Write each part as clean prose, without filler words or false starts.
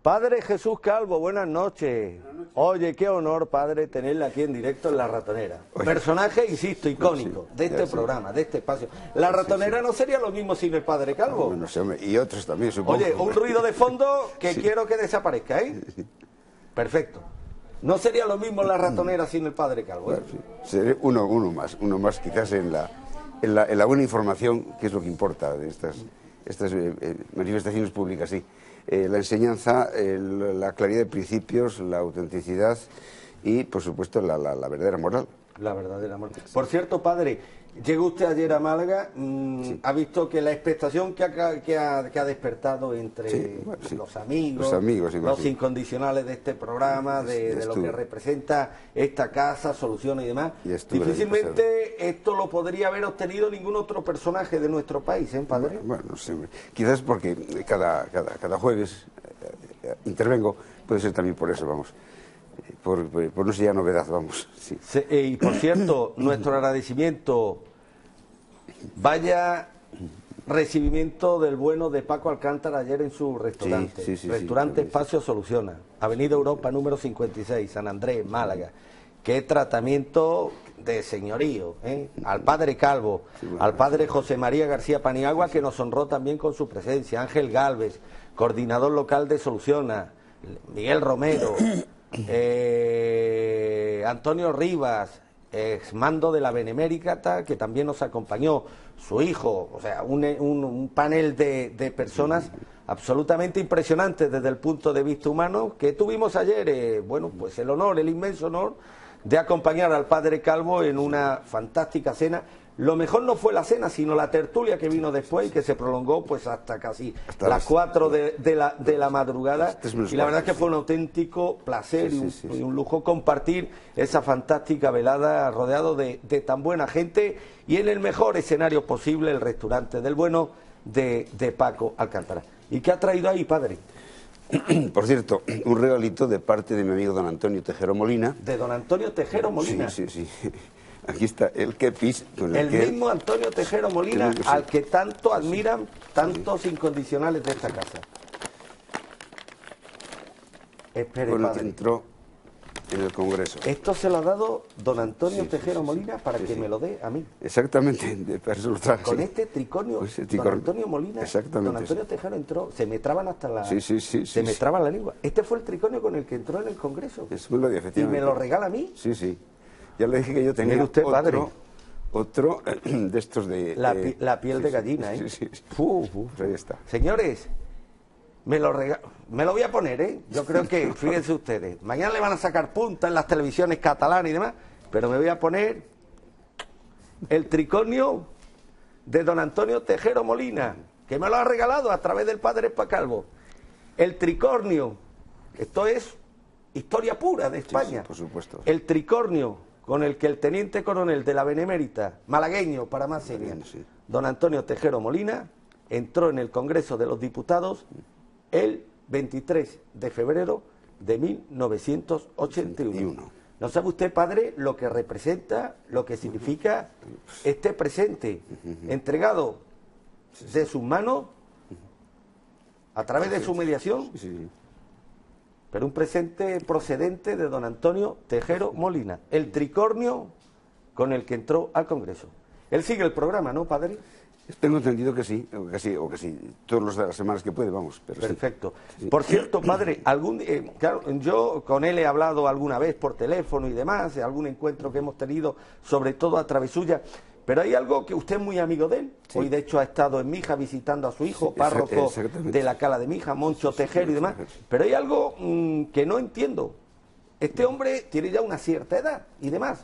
Padre Jesús Calvo, buenas noches. Oye, qué honor, padre, tenerle aquí en directo en La Ratonera. Personaje, insisto, icónico de este programa, de este espacio. La Ratonera no sería lo mismo sin el padre Calvo. Bueno, sí, hombre, y otros también, supongo. Oye, un ruido de fondo que quiero que desaparezca, ¿eh? Perfecto. No sería lo mismo La Ratonera sin el padre Calvo, ¿eh? Bueno, sí. Sería uno más quizás en la buena información, que es lo que importa de estas manifestaciones públicas, sí. La enseñanza, la claridad de principios, la autenticidad y, por supuesto, la verdadera moral. La verdadera moral. Por cierto, padre, llegó usted ayer a Málaga, sí. ha visto que la expectación que ha despertado entre los amigos los incondicionales de este programa, de lo que representa esta casa, soluciones y demás, difícilmente esto lo podría haber obtenido ningún otro personaje de nuestro país, ¿eh, padre? Bueno, no sé, quizás porque cada jueves intervengo, puede ser también por eso, vamos. Por no ser ya novedad, vamos. Sí. Y por cierto, nuestro agradecimiento, vaya recibimiento del bueno de Paco Alcántara ayer en su restaurante, restaurante Espacio Soluciona, Avenida Europa número 56, San Andrés, Málaga. Qué tratamiento de señorío, ¿eh? Al padre Calvo, al padre José María García Paniagua, que nos honró también con su presencia, Ángel Gálvez, coordinador local de Soluciona, Miguel Romero, Antonio Rivas, exmando de la Benemérita, que también nos acompañó, su hijo, o sea, un panel de personas absolutamente impresionantes desde el punto de vista humano, que tuvimos ayer, bueno, pues el honor, el inmenso honor de acompañar al padre Calvo en una fantástica cena. Lo mejor no fue la cena, sino la tertulia que vino después y que se prolongó pues hasta casi las 4 de la madrugada. Y la verdad es que fue un auténtico placer y un lujo compartir esa fantástica velada rodeado de tan buena gente y en el mejor escenario posible, el restaurante del bueno de Paco Alcántara. ¿Y qué ha traído ahí, padre? Por cierto, un regalito de parte de mi amigo don Antonio Tejero Molina. ¿De don Antonio Tejero Molina? Sí. Aquí está el kepis. El mismo Antonio Tejero Molina, al que tanto admiran tantos incondicionales de esta casa. Espere, con el padre. que entró en el Congreso. Esto se lo ha dado don Antonio Tejero Molina para que me lo dé a mí. Exactamente, para eso lo traje. Con este tricornio, don Antonio Molina, don Antonio Tejero entró, se me traban hasta la... se me traba la lengua. Este fue el tricornio con el que entró en el Congreso. Es muy efectivamente. ¿Y me lo regala a mí? Sí. Ya le dije que yo tenía usted, otro de estos de... La piel de gallina, ¿eh? Sí. Ahí está. Señores, me lo voy a poner, ¿eh? Yo creo que, fíjense ustedes, mañana le van a sacar punta en las televisiones catalanas y demás, pero me voy a poner el tricornio de don Antonio Tejero Molina, que me lo ha regalado a través del padre Calvo. El tricornio, esto es historia pura de España. Sí, por supuesto. El tricornio con el que el teniente coronel de la Benemérita, malagueño para más seria, don Antonio Tejero Molina, entró en el Congreso de los Diputados el 23 de febrero de 1981. ¿No sabe usted, padre, lo que representa, lo que significa este presente entregado de sus manos a través de su mediación? Pero un presente procedente de don Antonio Tejero Molina, el tricornio con el que entró al Congreso. Él sigue el programa, ¿no, padre? Tengo entendido que sí, o que sí, todos los de las semanas que puede, vamos. Pero perfecto. Sí. Por cierto, padre, claro, yo con él he hablado alguna vez por teléfono y demás, algún encuentro que hemos tenido, sobre todo a través suya, pero hay algo que usted es muy amigo de él. Sí. Hoy, de hecho, ha estado en Mija visitando a su hijo, párroco de la Cala de Mija, Moncho Tejero y demás. Pero hay algo que no entiendo. Este hombre tiene ya una cierta edad y demás.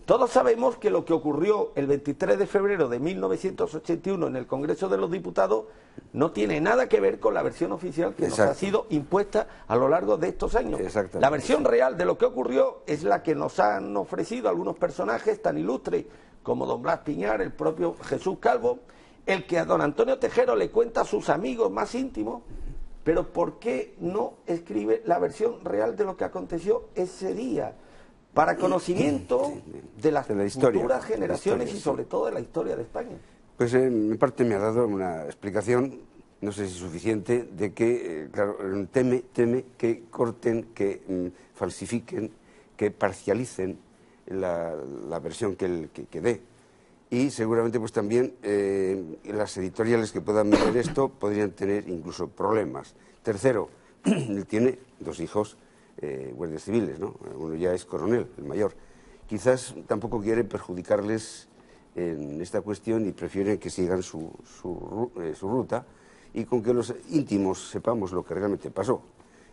Todos sabemos que lo que ocurrió el 23 de febrero de 1981 en el Congreso de los Diputados no tiene nada que ver con la versión oficial que nos ha sido impuesta a lo largo de estos años. La versión real de lo que ocurrió es la que nos han ofrecido algunos personajes tan ilustres como don Blas Piñar, el propio Jesús Calvo, el que a don Antonio Tejero le cuenta a sus amigos más íntimos, pero ¿por qué no escribe la versión real de lo que aconteció ese día? Para conocimiento de las futuras generaciones y sobre todo de la historia de España. Pues en parte me ha dado una explicación no sé si suficiente, de que, claro, teme que corten, que falsifiquen, que parcialicen la versión que dé. Y seguramente pues también las editoriales que puedan ver esto podrían tener incluso problemas. Tercero, él tiene 2 hijos guardias civiles, ¿no? Uno ya es coronel, el mayor. Quizás tampoco quiere perjudicarles en esta cuestión y prefieren que sigan su ruta y con que los íntimos sepamos lo que realmente pasó.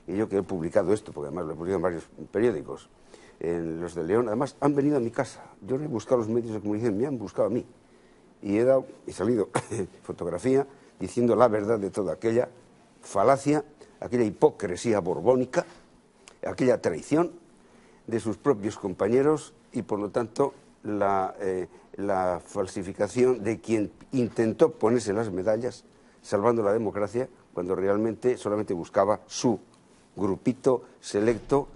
Y yo que he publicado esto, porque además lo he publicado en varios periódicos, en los de León, además han venido a mi casa. Yo no he buscado los medios de comunicación, me han buscado a mí. Y he salido fotografía diciendo la verdad de toda aquella falacia, aquella hipocresía borbónica, aquella traición de sus propios compañeros y por lo tanto la falsificación de quien intentó ponerse las medallas salvando la democracia cuando realmente solamente buscaba su grupito selecto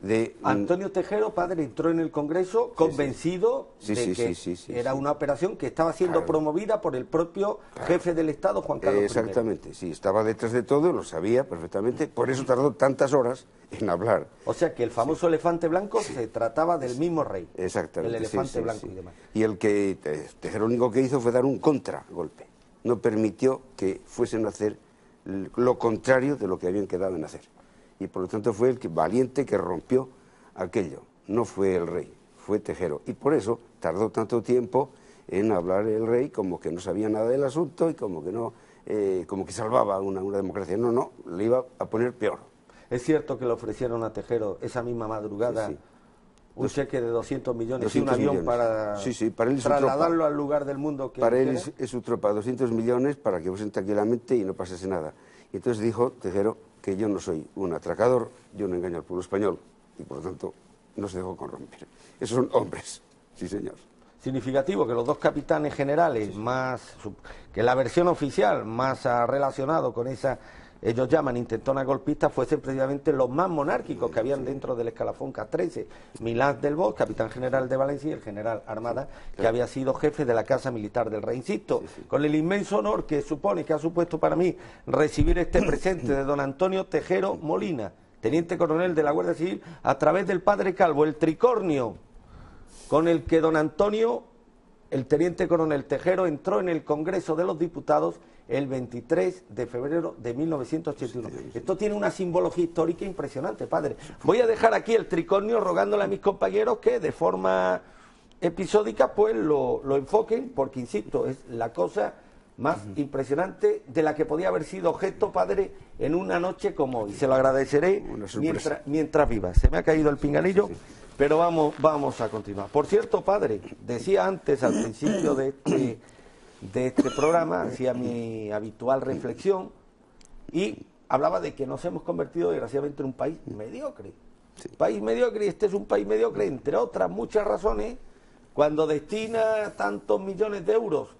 de... Antonio Tejero, padre, entró en el Congreso convencido de que era una operación que estaba siendo promovida por el propio jefe del Estado, Juan Carlos I. Exactamente, sí, estaba detrás de todo, lo sabía perfectamente, por eso tardó tantas horas en hablar. O sea que el famoso elefante blanco se trataba del mismo rey. Exactamente. El elefante blanco y demás. Y el que Tejero lo único que hizo fue dar un contragolpe. No permitió que fuesen a hacer lo contrario de lo que habían quedado en hacer. Y por lo tanto fue el valiente que rompió aquello. No fue el rey, fue Tejero. Y por eso tardó tanto tiempo en hablar el rey como que no sabía nada del asunto y como que no, como que salvaba una democracia. No, le iba a poner peor. Es cierto que le ofrecieron a Tejero esa misma madrugada un cheque de 200 millones y un avión para él trasladarlo al lugar del mundo que para él es su tropa, 200 millones para que voten tranquilamente y no pasase nada. Y entonces dijo Tejero que yo no soy un atracador, yo no engaño al pueblo español y por lo tanto no se dejó corromper. Esos son hombres, sí señor. Significativo que los 2 capitanes generales más que la versión oficial más relacionado con esa, ellos llaman intentona golpista, fuesen precisamente los más monárquicos que habían dentro del escalafón K13. Milán del Bosch, capitán general de Valencia, y el general Armada, que había sido jefe de la Casa Militar del Rey. Insisto, con el inmenso honor que supone, que ha supuesto para mí recibir este presente de don Antonio Tejero Molina, teniente coronel de la Guardia Civil, a través del padre Calvo, el tricornio con el que don Antonio, el teniente coronel Tejero, entró en el Congreso de los Diputados el 23 de febrero de 1981. Esto tiene una simbología histórica impresionante, padre. Voy a dejar aquí el tricornio rogándole a mis compañeros que de forma episódica pues lo enfoquen, porque insisto, es la cosa más impresionante de la que podía haber sido objeto, padre, en una noche como hoy. Se lo agradeceré mientras viva. Se me ha caído el pinganillo, pero vamos a continuar. Por cierto, padre, decía antes, al principio de este programa, hacía mi habitual reflexión y hablaba de que nos hemos convertido desgraciadamente en un país mediocre. País mediocre, y este es un país mediocre, entre otras muchas razones, cuando destina tantos millones de euros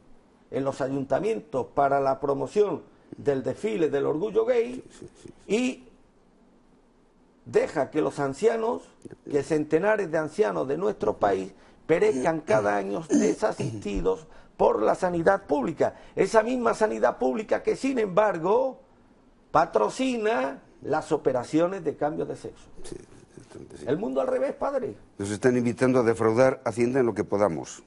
en los ayuntamientos para la promoción del desfile del orgullo gay y deja que los ancianos, que centenares de ancianos de nuestro país perezcan cada año desasistidos por la sanidad pública. Esa misma sanidad pública que, sin embargo, patrocina las operaciones de cambio de sexo. El mundo al revés, padre. Nos están invitando a defraudar Hacienda en lo que podamos.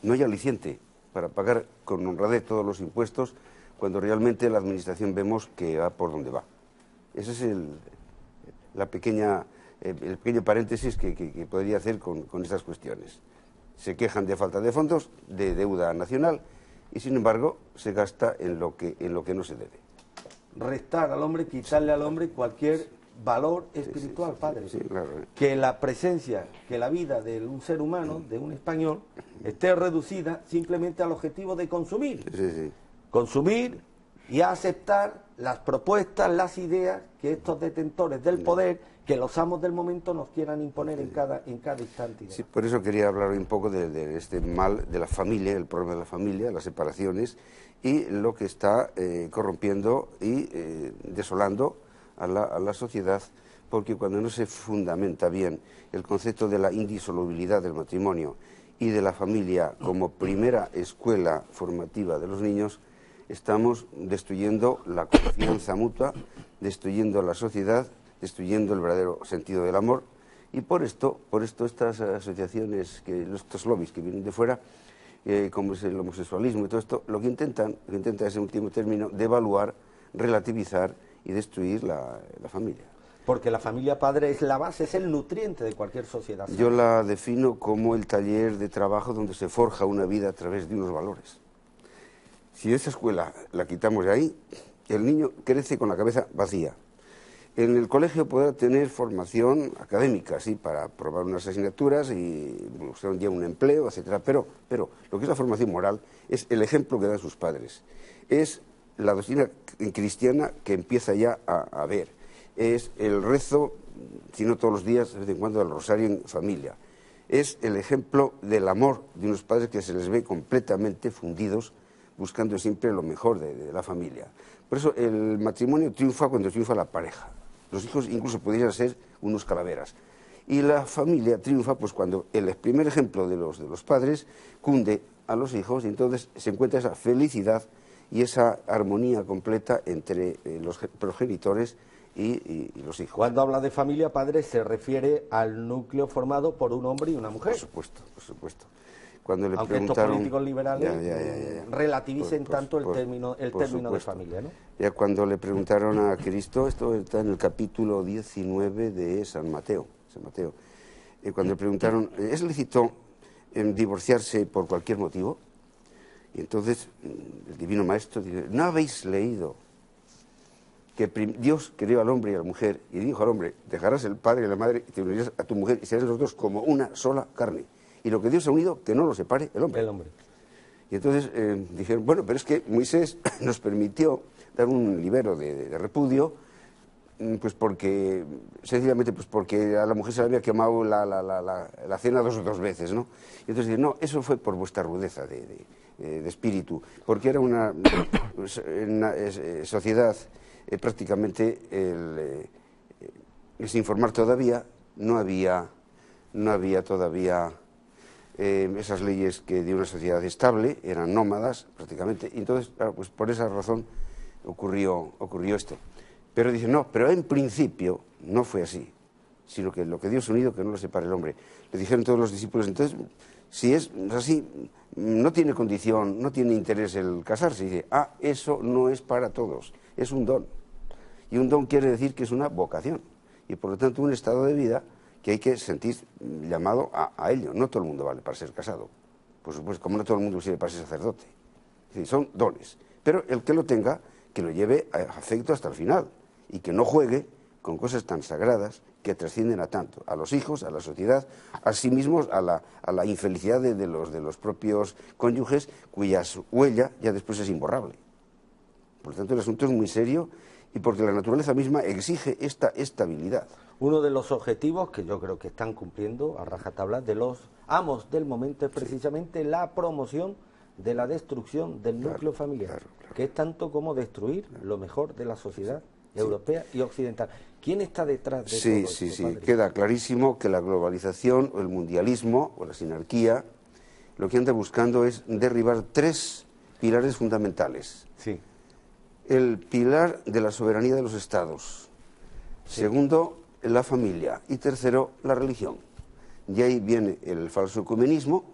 No hay aliciente para pagar con honradez todos los impuestos cuando realmente la administración vemos que va por donde va. Ese es el pequeño paréntesis que podría hacer con estas cuestiones. Se quejan de falta de fondos, de deuda nacional, y sin embargo se gasta en lo que no se debe. Restar al hombre, quitarle al hombre cualquier valor espiritual, padre. Sí, claro. Que la presencia, que la vida de un ser humano, de un español, esté reducida simplemente al objetivo de consumir. Consumir y aceptar las propuestas, las ideas que estos detentores del poder, que los amos del momento nos quieran imponer en cada instante. Sí, por eso quería hablar hoy un poco de este mal de la familia, el problema de la familia, las separaciones y lo que está corrompiendo y desolando a la sociedad, porque cuando no se fundamenta bien el concepto de la indisolubilidad del matrimonio y de la familia como primera escuela formativa de los niños, estamos destruyendo la confianza mutua, destruyendo la sociedad, destruyendo el verdadero sentido del amor. Y por esto estas asociaciones, estos lobbies que vienen de fuera, como es el homosexualismo y todo esto, lo que intentan es, en último término, devaluar, relativizar y destruir la familia. Porque la familia padre es la base, es el nutriente de cualquier sociedad. Yo la defino como el taller de trabajo donde se forja una vida a través de unos valores. Si esa escuela la quitamos de ahí, el niño crece con la cabeza vacía. En el colegio podrá tener formación académica, sí, para aprobar unas asignaturas y buscar un empleo, etcétera. Pero lo que es la formación moral es el ejemplo que dan sus padres. Es la doctrina cristiana que empieza ya a ver. Es el rezo, si no todos los días, de vez en cuando, del rosario en familia. Es el ejemplo del amor de unos padres que se les ve completamente fundidos, buscando siempre lo mejor de la familia. Por eso el matrimonio triunfa cuando triunfa la pareja. Los hijos incluso podrían ser unos calaveras. Y la familia triunfa pues cuando el primer ejemplo de los padres cunde a los hijos y entonces se encuentra esa felicidad y esa armonía completa entre los progenitores y los hijos. Cuando habla de familia padre se refiere al núcleo formado por un hombre y una mujer. Por supuesto, por supuesto. Cuando le aunque preguntaron, estos políticos liberales relativicen tanto el término de familia, ¿no? Ya cuando le preguntaron a Cristo, esto está en el capítulo 19 de San Mateo, cuando le preguntaron, ¿es lícito divorciarse por cualquier motivo? Y entonces el Divino Maestro dice, ¿no habéis leído que Dios creó al hombre y a la mujer y dijo al hombre, dejarás el padre y la madre y te unirás a tu mujer y serán los dos como una sola carne? Y lo que Dios ha unido, que no lo separe el hombre. Y entonces dijeron, bueno, pero es que Moisés nos permitió dar un libero de repudio, pues porque, sencillamente, pues porque a la mujer se le había quemado la cena dos veces, ¿no? Y entonces dicen, no, eso fue por vuestra rudeza de espíritu, porque era una sociedad prácticamente, sin informar todavía, no había todavía esas leyes que de una sociedad estable, eran nómadas prácticamente, y entonces, claro, pues por esa razón ocurrió esto. Pero dicen, no, pero en principio no fue así, sino que lo que Dios ha unido, que no lo separe el hombre. Le dijeron todos los discípulos, entonces, si es así, no tiene condición, no tiene interés el casarse. Y dice, eso no es para todos, es un don. Y un don quiere decir que es una vocación, y por lo tanto un estado de vida que hay que sentir llamado a ello. No todo el mundo vale para ser casado, por supuesto, como no todo el mundo sirve para ser sacerdote. Es decir, son dones, pero el que lo tenga, que lo lleve a afecto hasta el final, y que no juegue con cosas tan sagradas que trascienden a tanto, a los hijos, a la sociedad, a sí mismos, a la infelicidad de los propios cónyuges, cuya huella ya después es imborrable. Por lo tanto, el asunto es muy serio, y porque la naturaleza misma exige esta estabilidad. Uno de los objetivos que yo creo que están cumpliendo a rajatabla de los amos del momento es precisamente la promoción de la destrucción del núcleo familiar, que es tanto como destruir lo mejor de la sociedad europea y occidental. ¿Quién está detrás de todo esto? Sí, queda clarísimo que la globalización o el mundialismo o la sinarquía lo que anda buscando es derribar tres pilares fundamentales. Sí. El pilar de la soberanía de los estados, segundo, la familia, y tercero, la religión. Y ahí viene el falso ecumenismo,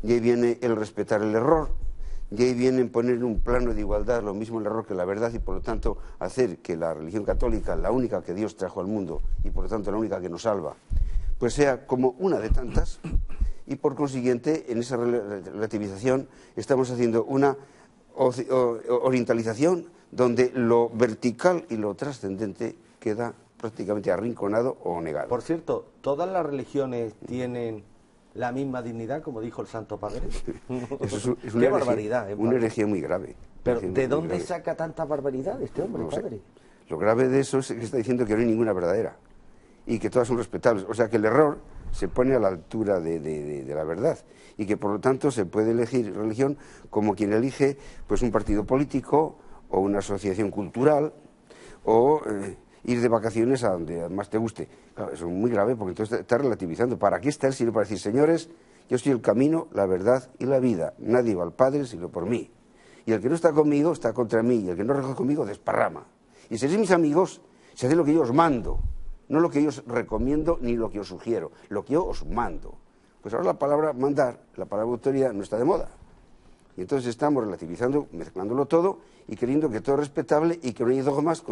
y ahí viene el respetar el error, y ahí viene poner en un plano de igualdad lo mismo el error que la verdad, y por lo tanto hacer que la religión católica, la única que Dios trajo al mundo, y por lo tanto la única que nos salva, pues sea como una de tantas, y por consiguiente en esa relativización estamos haciendo una orientalización donde lo vertical y lo trascendente queda prácticamente arrinconado o negado. Por cierto, ¿todas las religiones tienen la misma dignidad, como dijo el Santo Padre? Eso es una Qué barbaridad. Una herejía muy grave. Pero ¿de dónde saca tanta barbaridad este hombre, no padre? Lo grave de eso es que está diciendo que no hay ninguna verdadera y que todas son respetables. O sea que el error se pone a la altura de la verdad y que por lo tanto se puede elegir religión como quien elige pues un partido político o una asociación cultural o ir de vacaciones a donde más te guste. Claro, eso es muy grave porque entonces está relativizando. ¿Para qué está él sino para decir, señores, yo soy el camino, la verdad y la vida? Nadie va al Padre sino por mí. Y el que no está conmigo está contra mí, y el que no recoge conmigo desparrama. Y si seréis mis amigos, si hacéis lo que yo os mando, no lo que yo os recomiendo ni lo que os sugiero, lo que yo os mando. Pues ahora la palabra mandar, la palabra autoridad, no está de moda. Y entonces estamos relativizando, mezclándolo todo y queriendo que todo es respetable y que no hay dogmas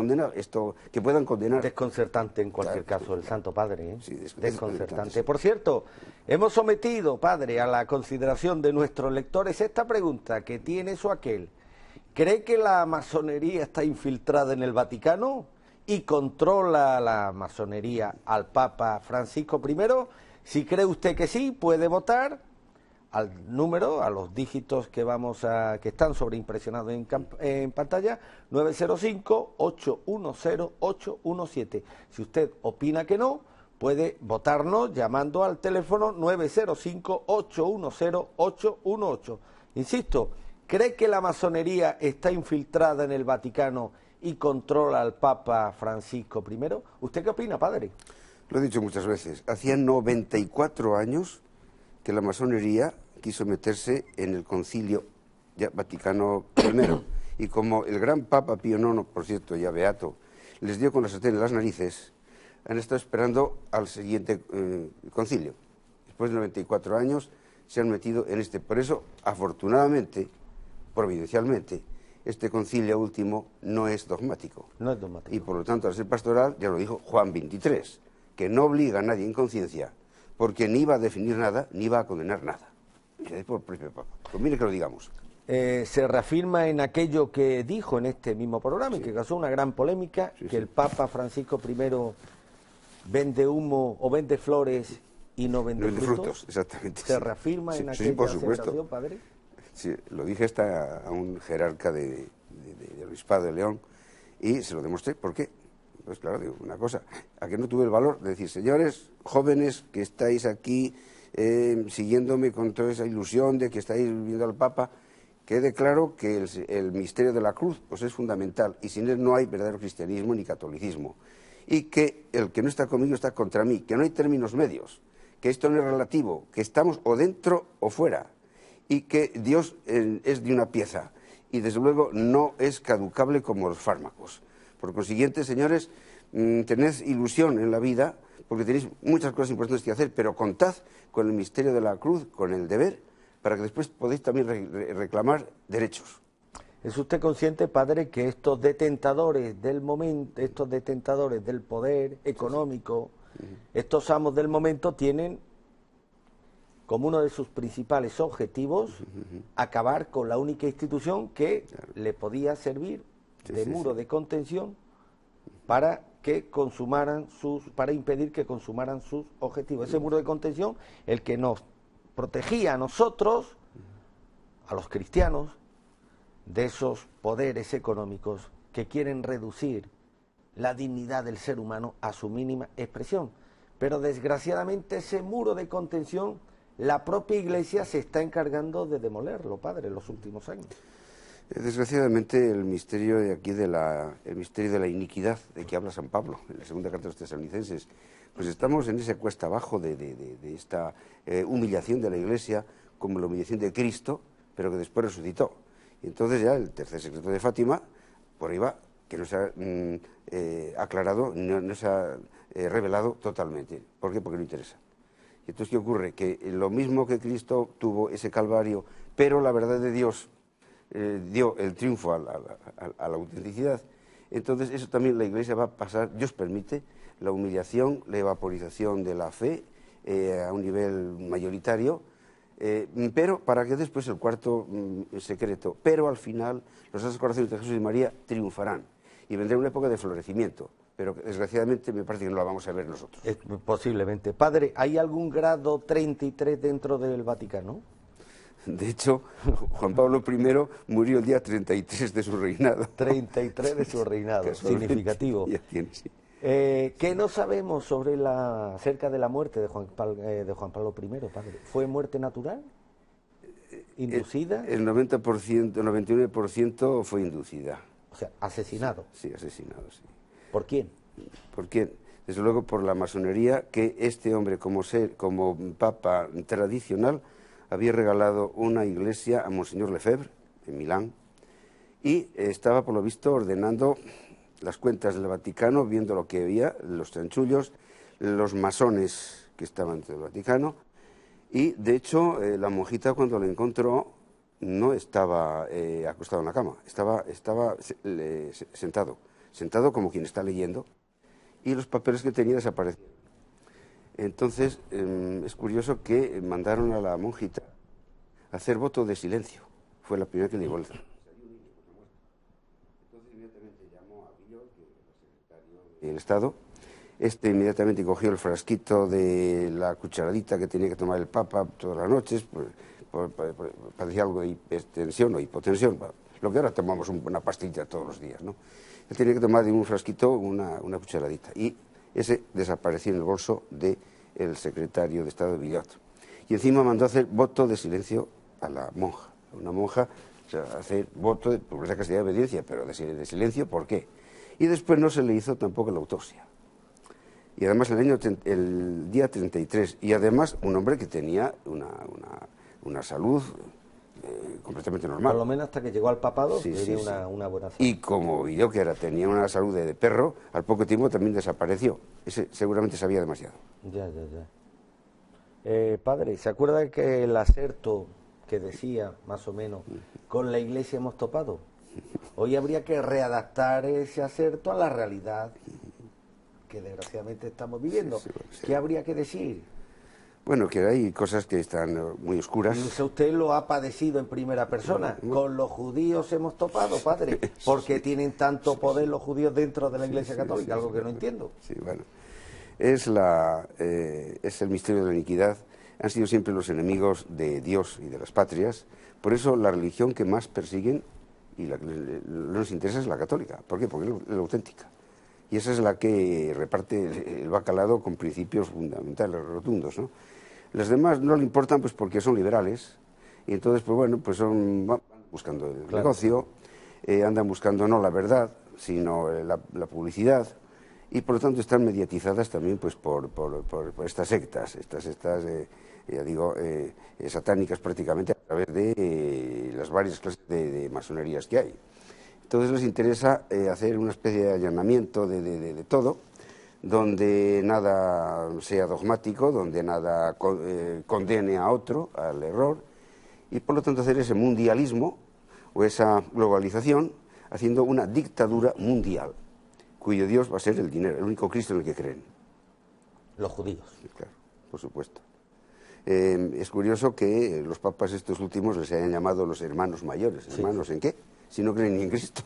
que puedan condenar. Desconcertante en cualquier caso el Santo Padre, ¿eh? Sí, desconcertante. sí. Por cierto, hemos sometido, Padre, a la consideración de nuestros lectores esta pregunta que tiene eso aquel. ¿Cree que la masonería está infiltrada en el Vaticano y controla la masonería al Papa Francisco I? Si cree usted que sí, puede votar al número, a los dígitos que están sobreimpresionados en pantalla, 905-810-817. Si usted opina que no, puede votarnos llamando al teléfono 905-810-818. Insisto, ¿cree que la masonería está infiltrada en el Vaticano y controla al Papa Francisco I? ¿Usted qué opina, padre? Lo he dicho muchas veces. Hacía 94 años que la masonería quiso meterse en el Concilio Vaticano I. Y como el gran Papa Pío IX, por cierto, ya beato, les dio con la sartén en las narices, han estado esperando al siguiente concilio. Después de 94 años se han metido en este. Por eso, afortunadamente, providencialmente, este concilio último no es dogmático. No es dogmático. Y por lo tanto, al ser pastoral, ya lo dijo Juan 23, que no obliga a nadie en conciencia, porque ni va a definir nada, ni va a condenar nada. Y es por el propio Papa. Pues mire que lo digamos. Se reafirma en aquello que dijo en este mismo programa, y que causó una gran polémica, que el Papa Francisco I vende humo o vende flores y no vende frutos. Exactamente. ¿Se reafirma en aquella aseveración, padre? Sí, lo dije hasta a un jerarca del Obispado de León y se lo demostré. ¿Por qué? Pues claro, digo, una cosa, a que no tuve el valor de decir, señores jóvenes que estáis aquí siguiéndome con toda esa ilusión de que estáis viendo al Papa, quede claro que el misterio de la cruz pues es fundamental y sin él no hay verdadero cristianismo ni catolicismo. Y que el que no está conmigo está contra mí, que no hay términos medios, que esto no es relativo, que estamos o dentro o fuera y que Dios es de una pieza y desde luego no es caducable como los fármacos. Por consiguiente, señores, tened ilusión en la vida porque tenéis muchas cosas importantes que hacer, pero contad con el misterio de la cruz, con el deber, para que después podáis también reclamar derechos. ¿Es usted consciente, padre, que estos detentadores del momento, estos detentadores del poder económico, estos amos del momento tienen como uno de sus principales objetivos acabar con la única institución que le podía servir de muro de contención para que para impedir que consumaran sus objetivos? Ese muro de contención, el que nos protegía a nosotros, a los cristianos, de esos poderes económicos que quieren reducir la dignidad del ser humano a su mínima expresión. Pero desgraciadamente ese muro de contención, la propia Iglesia se está encargando de demolerlo, padre, en los últimos años. Desgraciadamente el misterio de aquí el misterio de la iniquidad de que habla San Pablo en la segunda carta de los Tesalonicenses, pues estamos en ese cuesta abajo de esta humillación de la Iglesia como la humillación de Cristo, pero que después resucitó. Y entonces ya el tercer secreto de Fátima, por ahí va, que no se ha aclarado, no se ha revelado totalmente. ¿Por qué? Porque no interesa. Y entonces, ¿qué ocurre? Que lo mismo que Cristo tuvo ese calvario, pero la verdad de Dios dio el triunfo a la autenticidad, entonces eso también la Iglesia va a pasar, Dios permite, la humillación, la evaporización de la fe a un nivel mayoritario, pero para que después el cuarto secreto, pero al final los santos corazones de Jesús y María triunfarán y vendrá una época de florecimiento, pero desgraciadamente me parece que no la vamos a ver nosotros. Posiblemente. Padre, ¿hay algún grado 33 dentro del Vaticano? De hecho, Juan Pablo I murió el día 33 de su reinado. 33 de su reinado, significativo. Ya tiene, sí. ¿Qué no sabemos acerca de la muerte de Juan Pablo I, padre? ¿Fue muerte natural? ¿Inducida? El 90%, el 99% fue inducida. O sea, asesinado. Sí, asesinado, sí. ¿Por quién? ¿Por quién? Desde luego por la masonería, que este hombre, como papa tradicional, había regalado una iglesia a Monseñor Lefebvre, en Milán, y estaba, por lo visto, ordenando las cuentas del Vaticano, viendo lo que había, los chanchullos, los masones que estaban dentro del Vaticano, y de hecho la monjita cuando lo encontró no estaba acostado en la cama, estaba sentado como quien está leyendo, y los papeles que tenía desaparecieron. Entonces es curioso que mandaron a la monjita a hacer voto de silencio, fue la primera que le dijo. Entonces inmediatamente llamó a Villot, que era el secretario del Estado. Inmediatamente cogió el frasquito de la cucharadita que tenía que tomar el Papa todas las noches, parecía algo de hipertensión o hipotensión, lo que ahora tomamos una pastilla todos los días, ¿no? Él tenía que tomar de un frasquito una cucharadita, y ese desapareció en el bolso del secretario de Estado de Villot. Y encima mandó a hacer voto de silencio a la monja, una monja, o sea, hacer voto de pobreza, castidad y obediencia, pero de silencio, ¿por qué? Y después no se le hizo tampoco la autopsia. Y además el día 33, y además un hombre que tenía una salud completamente normal. Por lo menos hasta que llegó al papado, sí, tenía una buena salud. Y como yo que era, tenía una salud de perro, al poco tiempo también desapareció. Ese seguramente sabía demasiado. Ya. Padre, ¿se acuerda que el aserto que decía, más o menos, con la Iglesia hemos topado? Hoy habría que readaptar ese aserto a la realidad que desgraciadamente estamos viviendo. Sí. ¿Qué habría que decir? Bueno, que hay cosas que están muy oscuras. Y usted lo ha padecido en primera persona. Con los judíos hemos topado, padre. ¿Por qué tienen tanto poder los judíos dentro de la Iglesia Católica? Algo que no entiendo. Sí, bueno. Es el misterio de la iniquidad. Han sido siempre los enemigos de Dios y de las patrias. Por eso la religión que más persiguen y la que no les interesa es la católica. ¿Por qué? Porque es la auténtica. Y esa es la que reparte el bacalao con principios fundamentales, rotundos, ¿no? Las demás no le importan pues porque son liberales, y entonces pues bueno, pues van buscando el negocio, andan buscando no la verdad, sino la publicidad, y por lo tanto están mediatizadas también pues por estas sectas, ya digo, satánicas prácticamente, a través de las varias clases de masonerías que hay. Entonces les interesa hacer una especie de allanamiento de todo, donde nada sea dogmático, donde nada condene a otro, al error, y por lo tanto hacer ese mundialismo o esa globalización, haciendo una dictadura mundial, cuyo Dios va a ser el dinero, el único Cristo en el que creen. Los judíos. Claro, por supuesto. Es curioso que los papas estos últimos les hayan llamado los hermanos mayores. Sí. ¿Hermanos en qué? Si no creen ni en Cristo.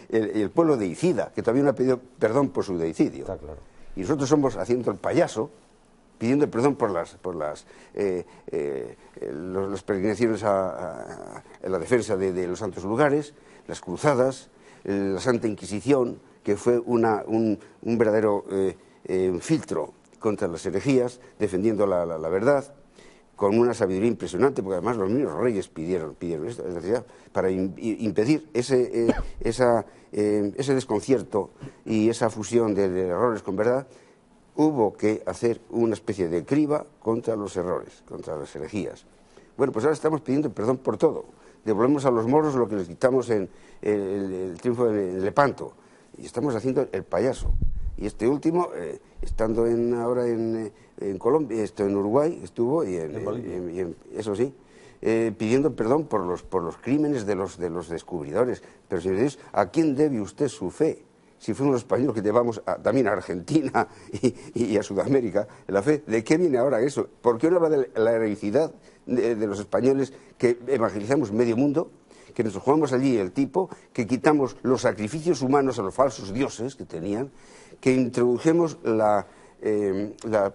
El pueblo deicida, que todavía no ha pedido perdón por su deicidio. Está claro. Y nosotros somos haciendo el payaso, pidiendo perdón por las peregrinaciones a la defensa de los santos lugares, las cruzadas, la Santa Inquisición, que fue un verdadero filtro contra las herejías, defendiendo la verdad, con una sabiduría impresionante, porque además los mismos reyes pidieron esto, es decir, para impedir ese desconcierto y esa fusión de errores con verdad, hubo que hacer una especie de criba contra los errores, contra las herejías. Bueno, pues ahora estamos pidiendo perdón por todo. Devolvemos a los moros lo que les quitamos en el triunfo de Lepanto, y estamos haciendo el payaso. Y este último, estando ahora en Colombia, en Uruguay estuvo, y eso sí, pidiendo perdón por los crímenes de los descubridores. Pero, señores, ¿a quién debe usted su fe? Si fuimos los españoles que llevamos también a Argentina y a Sudamérica la fe, ¿de qué viene ahora eso? ¿Por qué no habla de la heroicidad de los españoles que evangelizamos medio mundo? Que nos jugamos allí el tipo, que quitamos los sacrificios humanos a los falsos dioses que tenían, que introdujemos la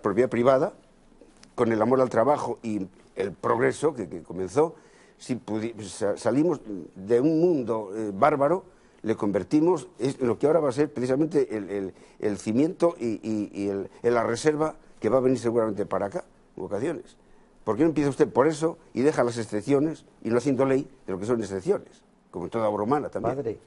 propiedad privada con el amor al trabajo y el progreso que comenzó. Si salimos de un mundo bárbaro, le convertimos en lo que ahora va a ser precisamente el cimiento y la reserva que va a venir seguramente para acá, en ocasiones. ¿Por qué no empieza usted por eso y deja las excepciones y no haciendo ley de lo que son excepciones? Como en toda obra humana también. Padre,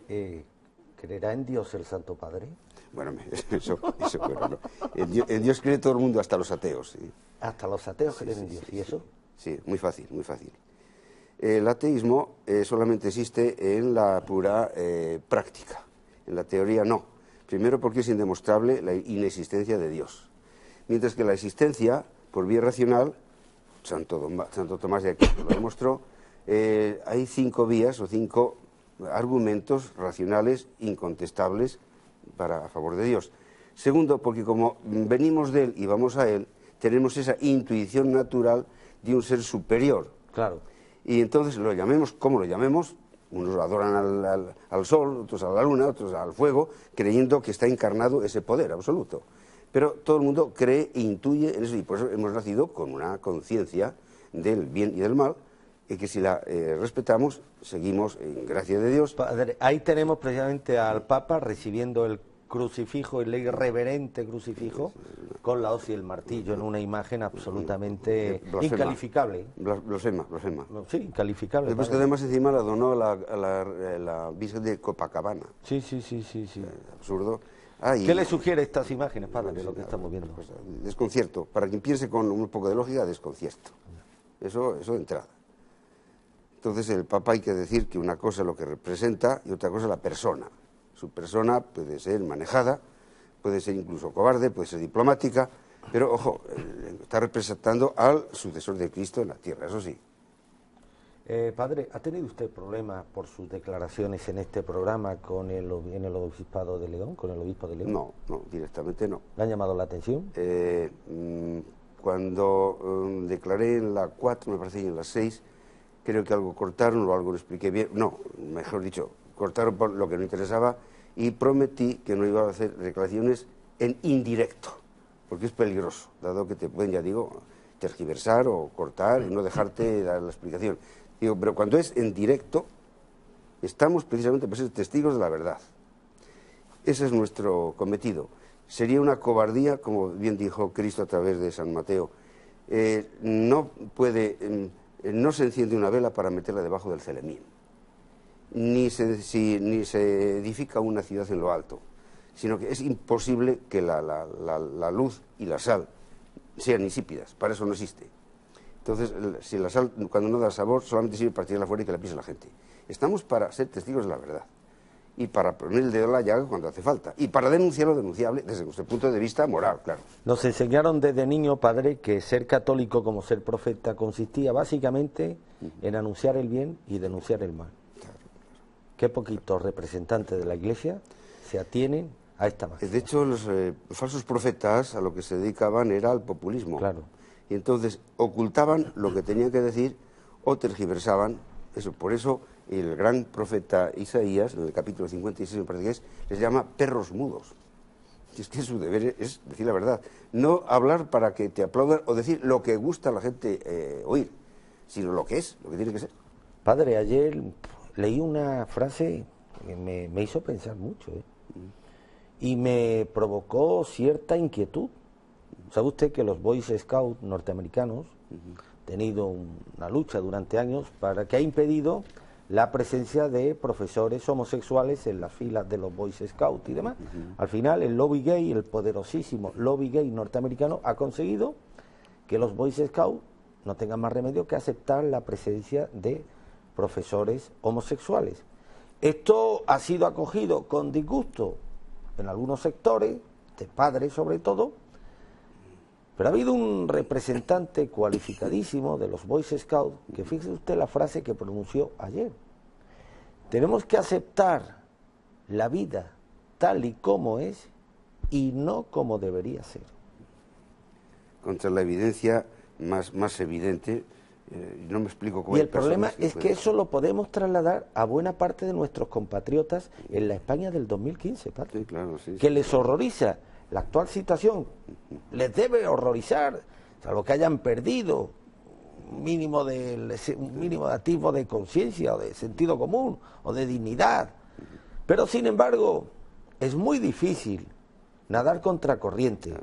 ¿creerá en Dios el Santo Padre? Bueno, eso bueno, no. En Dios cree todo el mundo, hasta los ateos. ¿Sí? Hasta los ateos creen en Dios, ¿y eso? Sí, muy fácil, muy fácil. El ateísmo solamente existe en la pura práctica, en la teoría no. Primero porque es indemostrable la inexistencia de Dios. Mientras que la existencia, por vía racional, Santo Tomás de Aquino lo demostró, hay 5 vías o 5 argumentos racionales incontestables a favor de Dios. Segundo, porque como venimos de Él y vamos a Él, tenemos esa intuición natural de un ser superior. Claro. Y entonces lo llamemos como lo llamemos, unos adoran al sol, otros a la luna, otros al fuego, creyendo que está encarnado ese poder absoluto. Pero todo el mundo cree e intuye en eso, y por eso hemos nacido con una conciencia del bien y del mal, y que si la respetamos, seguimos en gracia de Dios. Padre, ahí tenemos precisamente al Papa recibiendo el crucifijo, el irreverente crucifijo, con la hoz y el martillo, en una imagen absolutamente incalificable. Blasfema. Sí, incalificable. Después que además encima la donó a la Virgen de Copacabana. Sí. Absurdo. ¿Qué le sugiere estas imágenes, padre, lo que estamos viendo? Pues, desconcierto. Para quien piense con un poco de lógica, desconcierto. Eso de entrada. Entonces el Papa, hay que decir que una cosa es lo que representa y otra cosa es la persona. Su persona puede ser manejada, puede ser incluso cobarde, puede ser diplomática, pero ojo, está representando al sucesor de Cristo en la tierra, eso sí. Padre, ¿ha tenido usted problemas por sus declaraciones en este programa en el obispado de León, con el obispo de León? No, directamente no. ¿Le han llamado la atención? Cuando declaré en la 4, me parece, y en la 6, creo que algo cortaron o algo lo expliqué bien. No, mejor dicho, cortaron por lo que no interesaba y prometí que no iba a hacer declaraciones en indirecto, porque es peligroso, dado que te pueden, ya digo, tergiversar o cortar y no dejarte dar la explicación. Digo, pero cuando es en directo, estamos precisamente para ser testigos de la verdad. Ese es nuestro cometido. Sería una cobardía, como bien dijo Cristo a través de San Mateo. No se enciende una vela para meterla debajo del celemín, ni se edifica una ciudad en lo alto, sino que es imposible que la luz y la sal sean insípidas, para eso no existe. Entonces, si la sal, cuando no da sabor, solamente sirve para tirarla fuera y que la pise la gente. Estamos para ser testigos de la verdad, y para poner el dedo en la llaga cuando hace falta, y para denunciar lo denunciable desde nuestro punto de vista moral, claro. Nos enseñaron desde niño, padre, que ser católico como ser profeta consistía básicamente en anunciar el bien y denunciar el mal. Claro. Qué poquitos representantes de la Iglesia se atienen a esta máxima. De hecho, los falsos profetas a lo que se dedicaban era al populismo. Claro. Y entonces ocultaban lo que tenían que decir o tergiversaban eso. Por eso el gran profeta Isaías, en el capítulo 56, me parece que es, les llama perros mudos. Y es que su deber es decir la verdad. No hablar para que te aplaudan o decir lo que gusta a la gente oír, sino lo que es, lo que tiene que ser. Padre, ayer leí una frase que me hizo pensar mucho, y me provocó cierta inquietud. ¿Sabe usted que los Boy Scouts norteamericanos han tenido una lucha durante años para que ha impedido la presencia de profesores homosexuales en las filas de los Boy Scouts y demás? Al final el lobby gay, el poderosísimo lobby gay norteamericano, ha conseguido que los Boy Scouts no tengan más remedio que aceptar la presencia de profesores homosexuales. Esto ha sido acogido con disgusto en algunos sectores, de padres sobre todo, pero ha habido un representante cualificadísimo de los Boy Scouts que, fíjese usted la frase que pronunció ayer: tenemos que aceptar la vida tal y como es y no como debería ser. Contra la evidencia más evidente, no me explico cómo. Y el problema es que eso lo podemos trasladar a buena parte de nuestros compatriotas en la España del 2015, padre. Sí, claro, sí, que les horroriza la actual situación, les debe horrorizar, salvo que hayan perdido un mínimo de atisbo de conciencia o de sentido común o de dignidad. Pero sin embargo es muy difícil nadar contracorriente,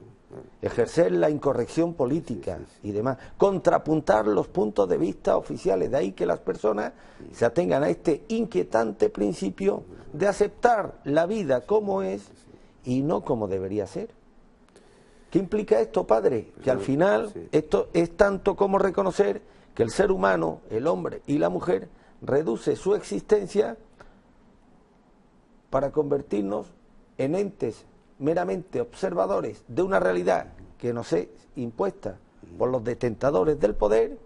ejercer la incorrección política y demás, contrapuntar los puntos de vista oficiales. De ahí que las personas se atengan a este inquietante principio de aceptar la vida como es y no como debería ser. ¿Qué implica esto, padre? Que al final esto es tanto como reconocer que el ser humano, el hombre y la mujer, reduce su existencia para convertirnos en entes meramente observadores de una realidad que nos es impuesta por los detentadores del poder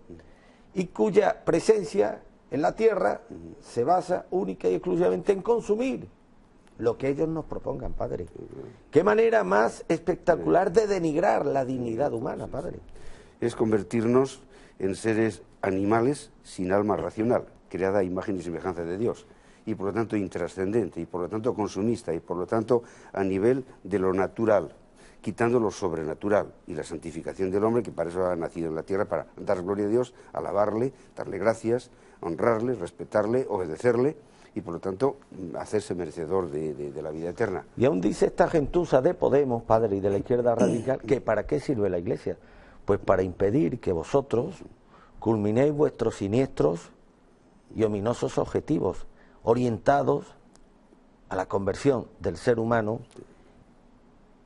y cuya presencia en la tierra se basa única y exclusivamente en consumir lo que ellos nos propongan, Padre. ¿Qué manera más espectacular de denigrar la dignidad humana, Padre? Es convertirnos en seres animales sin alma racional, creada a imagen y semejanza de Dios, y por lo tanto intrascendente, y por lo tanto consumista, y por lo tanto a nivel de lo natural, quitando lo sobrenatural y la santificación del hombre, que para eso ha nacido en la tierra, para dar gloria a Dios, alabarle, darle gracias, honrarle, respetarle, obedecerle, y por lo tanto hacerse merecedor de la vida eterna. Y aún dice esta gentuza de Podemos, Padre, y de la izquierda radical, que ¿para qué sirve la Iglesia? Pues para impedir que vosotros culminéis vuestros siniestros y ominosos objetivos, orientados a la conversión del ser humano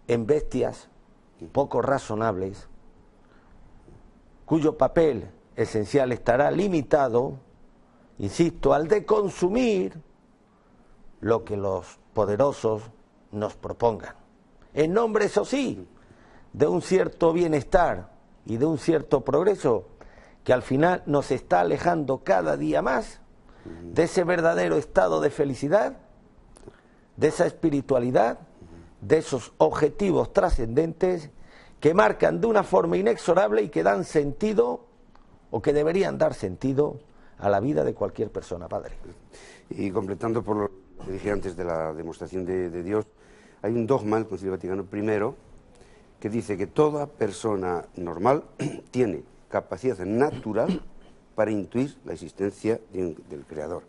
en bestias poco razonables, cuyo papel esencial estará limitado, insisto, al de consumir lo que los poderosos nos propongan. En nombre, eso sí, de un cierto bienestar y de un cierto progreso que al final nos está alejando cada día más de ese verdadero estado de felicidad, de esa espiritualidad, de esos objetivos trascendentes que marcan de una forma inexorable y que dan sentido, o que deberían dar sentido, a la vida de cualquier persona, Padre. Y completando por lo que dije antes de la demostración de Dios, hay un dogma del Concilio Vaticano I que dice que toda persona normal tiene capacidad natural para intuir la existencia del Creador.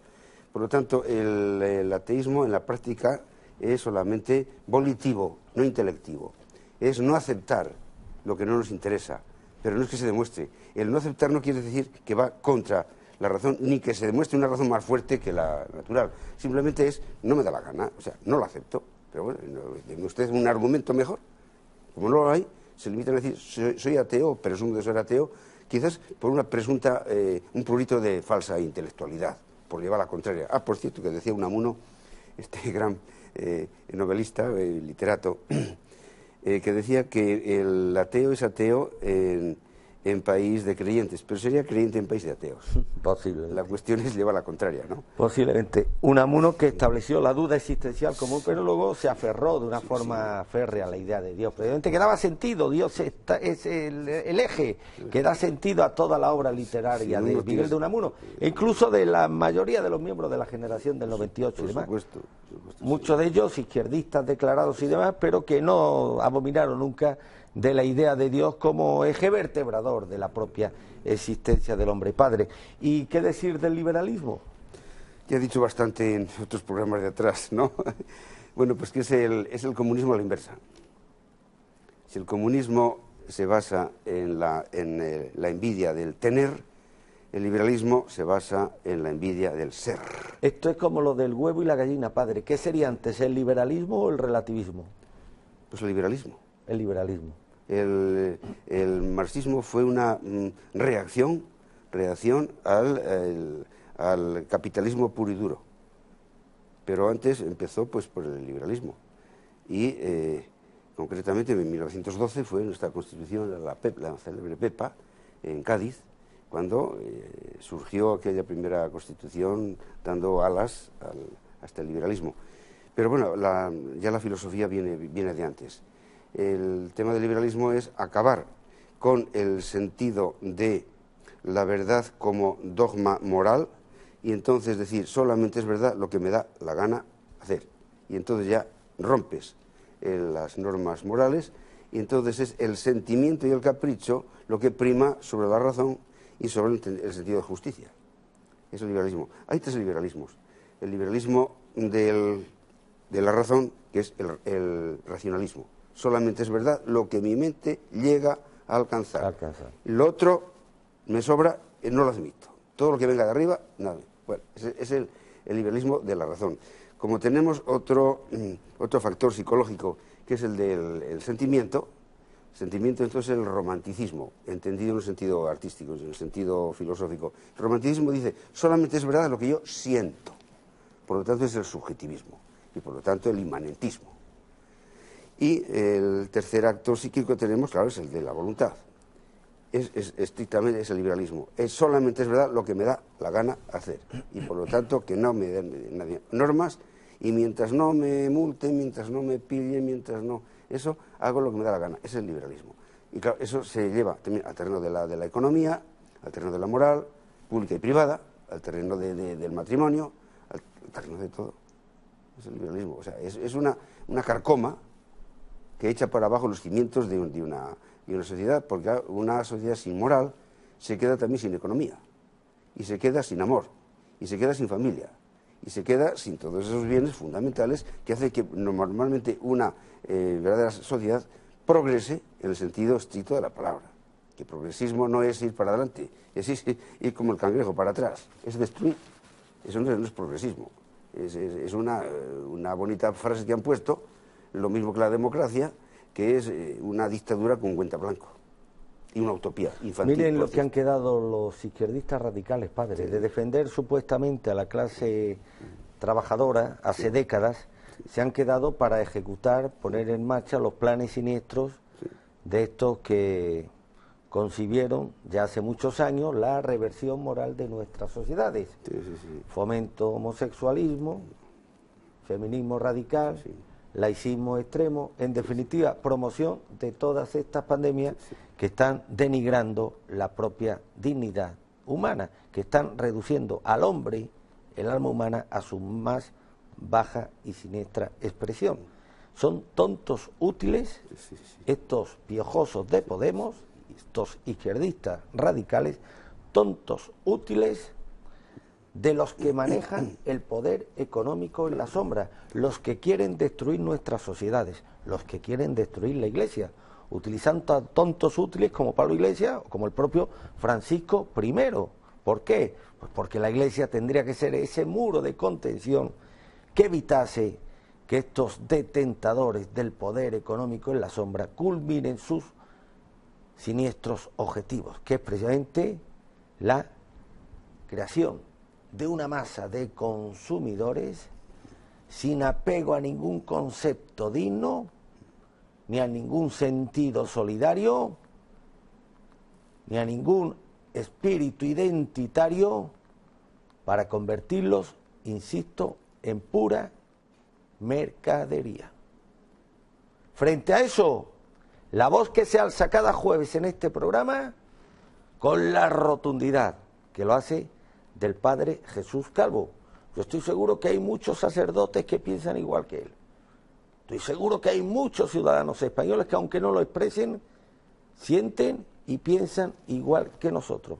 Por lo tanto, el ateísmo en la práctica es solamente volitivo, no intelectivo. Es no aceptar lo que no nos interesa, pero no es que se demuestre. El no aceptar no quiere decir que va contra la razón, ni que se demuestre una razón más fuerte que la natural. Simplemente es, no me da la gana, o sea, no lo acepto. Pero bueno, ¿tiene usted un argumento mejor? Como no lo hay, se limitan a decir, soy ateo, presumo de ser ateo, quizás por una presunta, un prurito de falsa intelectualidad, por llevar la contraria. Ah, por cierto, que decía Unamuno, este gran novelista, literato, que decía que el ateo es ateo en país de creyentes, pero sería creyente en país de ateos. Posiblemente. La cuestión es llevar la contraria, ¿no? Posiblemente. Unamuno, que estableció la duda existencial común, pero luego se aferró de una forma férrea a la idea de Dios. Precisamente que daba sentido, Dios es el eje que da sentido a toda la obra literaria de Miguel de Unamuno, e incluso de la mayoría de los miembros de la generación del 98 y demás. Por supuesto, muchos de ellos izquierdistas declarados y demás, pero que no abominaron nunca de la idea de Dios como eje vertebrador de la propia existencia del hombre. Padre, ¿y qué decir del liberalismo? Ya he dicho bastante en otros programas de atrás, ¿no? Bueno, pues que es el comunismo a la inversa. Si el comunismo se basa en la envidia del tener, el liberalismo se basa en la envidia del ser. Esto es como lo del huevo y la gallina, Padre. ¿Qué sería antes, el liberalismo o el relativismo? Pues el liberalismo. El liberalismo. El marxismo fue una reacción al capitalismo puro y duro. Pero antes empezó pues por el liberalismo. Y concretamente en 1912 fue nuestra constitución, la célebre PEPA, en Cádiz, cuando surgió aquella primera constitución dando alas hasta el liberalismo. Pero bueno, ya la filosofía viene de antes. El tema del liberalismo es acabar con el sentido de la verdad como dogma moral y entonces decir, solamente es verdad lo que me da la gana hacer. Y entonces ya rompes las normas morales y entonces es el sentimiento y el capricho lo que prima sobre la razón y sobre el sentido de justicia. Es el liberalismo. Hay tres liberalismos. El liberalismo de la razón, que es el racionalismo. Solamente es verdad lo que mi mente llega a alcanzar. Lo otro me sobra, no lo admito. Todo lo que venga de arriba, nada. Bueno, es el liberalismo de la razón. Como tenemos otro factor psicológico, que es el del sentimiento, Sentimiento entonces el romanticismo, entendido en el sentido artístico, en el sentido filosófico. El romanticismo dice, solamente es verdad lo que yo siento. Por lo tanto es el subjetivismo y por lo tanto el inmanentismo. Y el tercer acto psíquico que tenemos, claro, es el de la voluntad. Estrictamente es el liberalismo. Solamente es verdad lo que me da la gana hacer. Y por lo tanto que no me den nadie normas, y mientras no me multen, mientras no me pillen, mientras no... Eso, hago lo que me da la gana. Ese es el liberalismo. Y claro, eso se lleva también al terreno de la economía, al terreno de la moral, pública y privada, al terreno del matrimonio, al terreno de todo. Es el liberalismo. O sea, es una carcoma que echa para abajo los cimientos de una sociedad, porque una sociedad sin moral se queda también sin economía, y se queda sin amor, y se queda sin familia, y se queda sin todos esos bienes fundamentales que hace que normalmente una verdadera sociedad progrese en el sentido estricto de la palabra. Que progresismo no es ir para adelante, es ir como el cangrejo para atrás, es destruir. Eso no es progresismo, es una bonita frase que han puesto, lo mismo que la democracia, que es una dictadura con cuenta blanco y una utopía infantil. Miren lo que han quedado los izquierdistas radicales, padre, de defender supuestamente a la clase trabajadora hace décadas, se han quedado para ejecutar, poner en marcha los planes siniestros de estos que concibieron ya hace muchos años la reversión moral de nuestras sociedades. Fomento homosexualismo, feminismo radical, laicismo extremo, en definitiva, promoción de todas estas pandemias que están denigrando la propia dignidad humana, que están reduciendo al hombre, el alma humana, a su más baja y siniestra expresión. Son tontos útiles estos piojosos de Podemos, estos izquierdistas radicales, tontos útiles de los que manejan el poder económico en la sombra, los que quieren destruir nuestras sociedades, los que quieren destruir la Iglesia, utilizando a tontos útiles como Pablo Iglesias o como el propio Francisco I. ¿Por qué? Pues porque la Iglesia tendría que ser ese muro de contención que evitase que estos detentadores del poder económico en la sombra culminen sus siniestros objetivos, que es precisamente la creación de una masa de consumidores sin apego a ningún concepto digno, ni a ningún sentido solidario, ni a ningún espíritu identitario, para convertirlos, insisto, en pura mercadería. Frente a eso, la voz que se alza cada jueves en este programa, con la rotundidad que lo hace del padre Jesús Calvo. Yo estoy seguro que hay muchos sacerdotes que piensan igual que él. Estoy seguro que hay muchos ciudadanos españoles que, aunque no lo expresen, sienten y piensan igual que nosotros.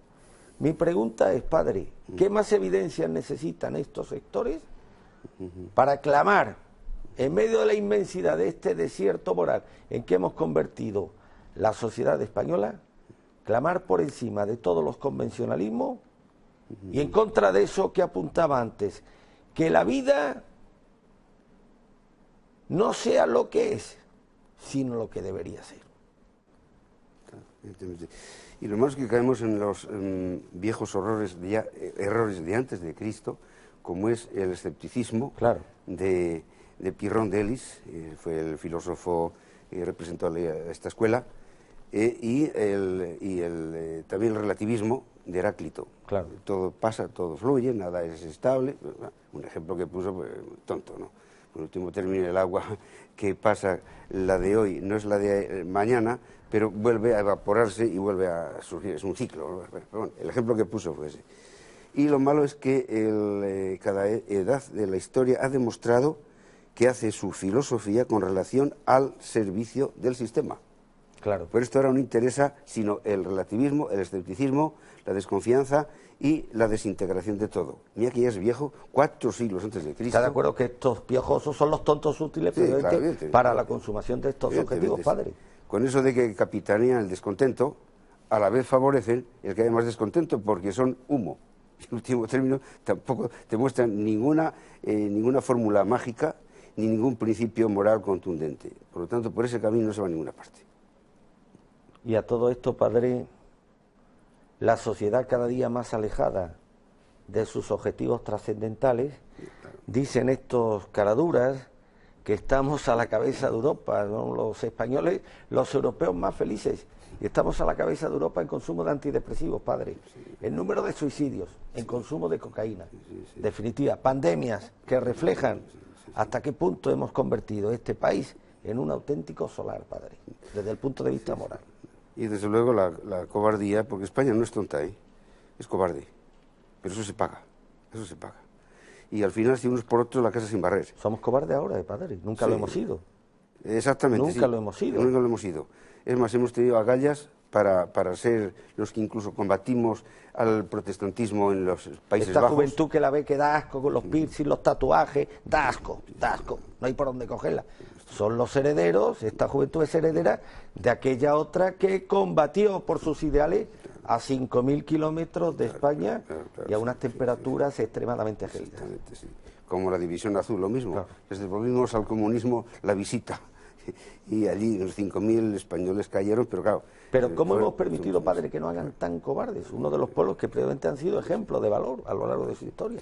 Mi pregunta es, padre, ¿qué más evidencias necesitan estos sectores para clamar, en medio de la inmensidad de este desierto moral en que hemos convertido la sociedad española, clamar por encima de todos los convencionalismos y en contra de eso que apuntaba antes, que la vida no sea lo que es, sino lo que debería ser? Y lo malo es que caemos en los viejos errores de antes de Cristo, como es el escepticismo de Pierron de Elis, fue el filósofo que representó a esta escuela, y también el relativismo de Heráclito. Todo pasa, todo fluye, nada es estable. Un ejemplo que puso, pues, tonto, ¿no? Por último término, el agua que pasa, la de hoy, no es la de mañana, pero vuelve a evaporarse y vuelve a surgir. Es un ciclo, ¿no? Pero bueno, el ejemplo que puso fue ese. Y lo malo es que cada edad de la historia ha demostrado que hace su filosofía con relación al servicio del sistema. Por esto ahora no interesa sino el relativismo, el escepticismo, la desconfianza y la desintegración de todo. Mira que ya es viejo, 4 siglos antes de Cristo. ¿Está de acuerdo que estos piojosos son los tontos útiles para la consumación de estos objetivos, padre? Con eso de que capitanean el descontento, a la vez favorecen el que haya más descontento porque son humo. En último término, tampoco te muestran ninguna fórmula mágica ni ningún principio moral contundente. Por lo tanto, por ese camino no se va a ninguna parte. Y a todo esto, padre, la sociedad cada día más alejada de sus objetivos trascendentales, dicen estos caraduras que estamos a la cabeza de Europa, ¿no? Los españoles, los europeos más felices, y estamos a la cabeza de Europa en consumo de antidepresivos, padre, en número de suicidios, en consumo de cocaína, definitiva, pandemias que reflejan hasta qué punto hemos convertido este país en un auténtico solar, padre, desde el punto de vista moral. Y desde luego la cobardía, porque España no es tonta, es cobarde, pero eso se paga, eso se paga. Y al final, si unos por otros, la casa sin barrer. Somos cobardes ahora, padre, nunca lo hemos sido. Exactamente, nunca lo hemos sido. Nunca lo hemos sido. Es más, hemos tenido agallas para ser los que incluso combatimos al protestantismo en los Países Bajos. Esta juventud que la ve que da asco con los piercings, los tatuajes, da asco, no hay por dónde cogerla. Son los herederos, esta juventud es heredera de aquella otra que combatió por sus ideales a 5.000 kilómetros de España y a unas temperaturas extremadamente gélidas. Sí. Como la División Azul, lo mismo. Claro. Desde volvimos al comunismo la visita. Y allí los 5.000 españoles cayeron, pero claro... Pero ¿cómo hemos permitido, padre, que no hagan tan cobardes? Uno de los pueblos que previamente han sido ejemplos de valor a lo largo de su historia.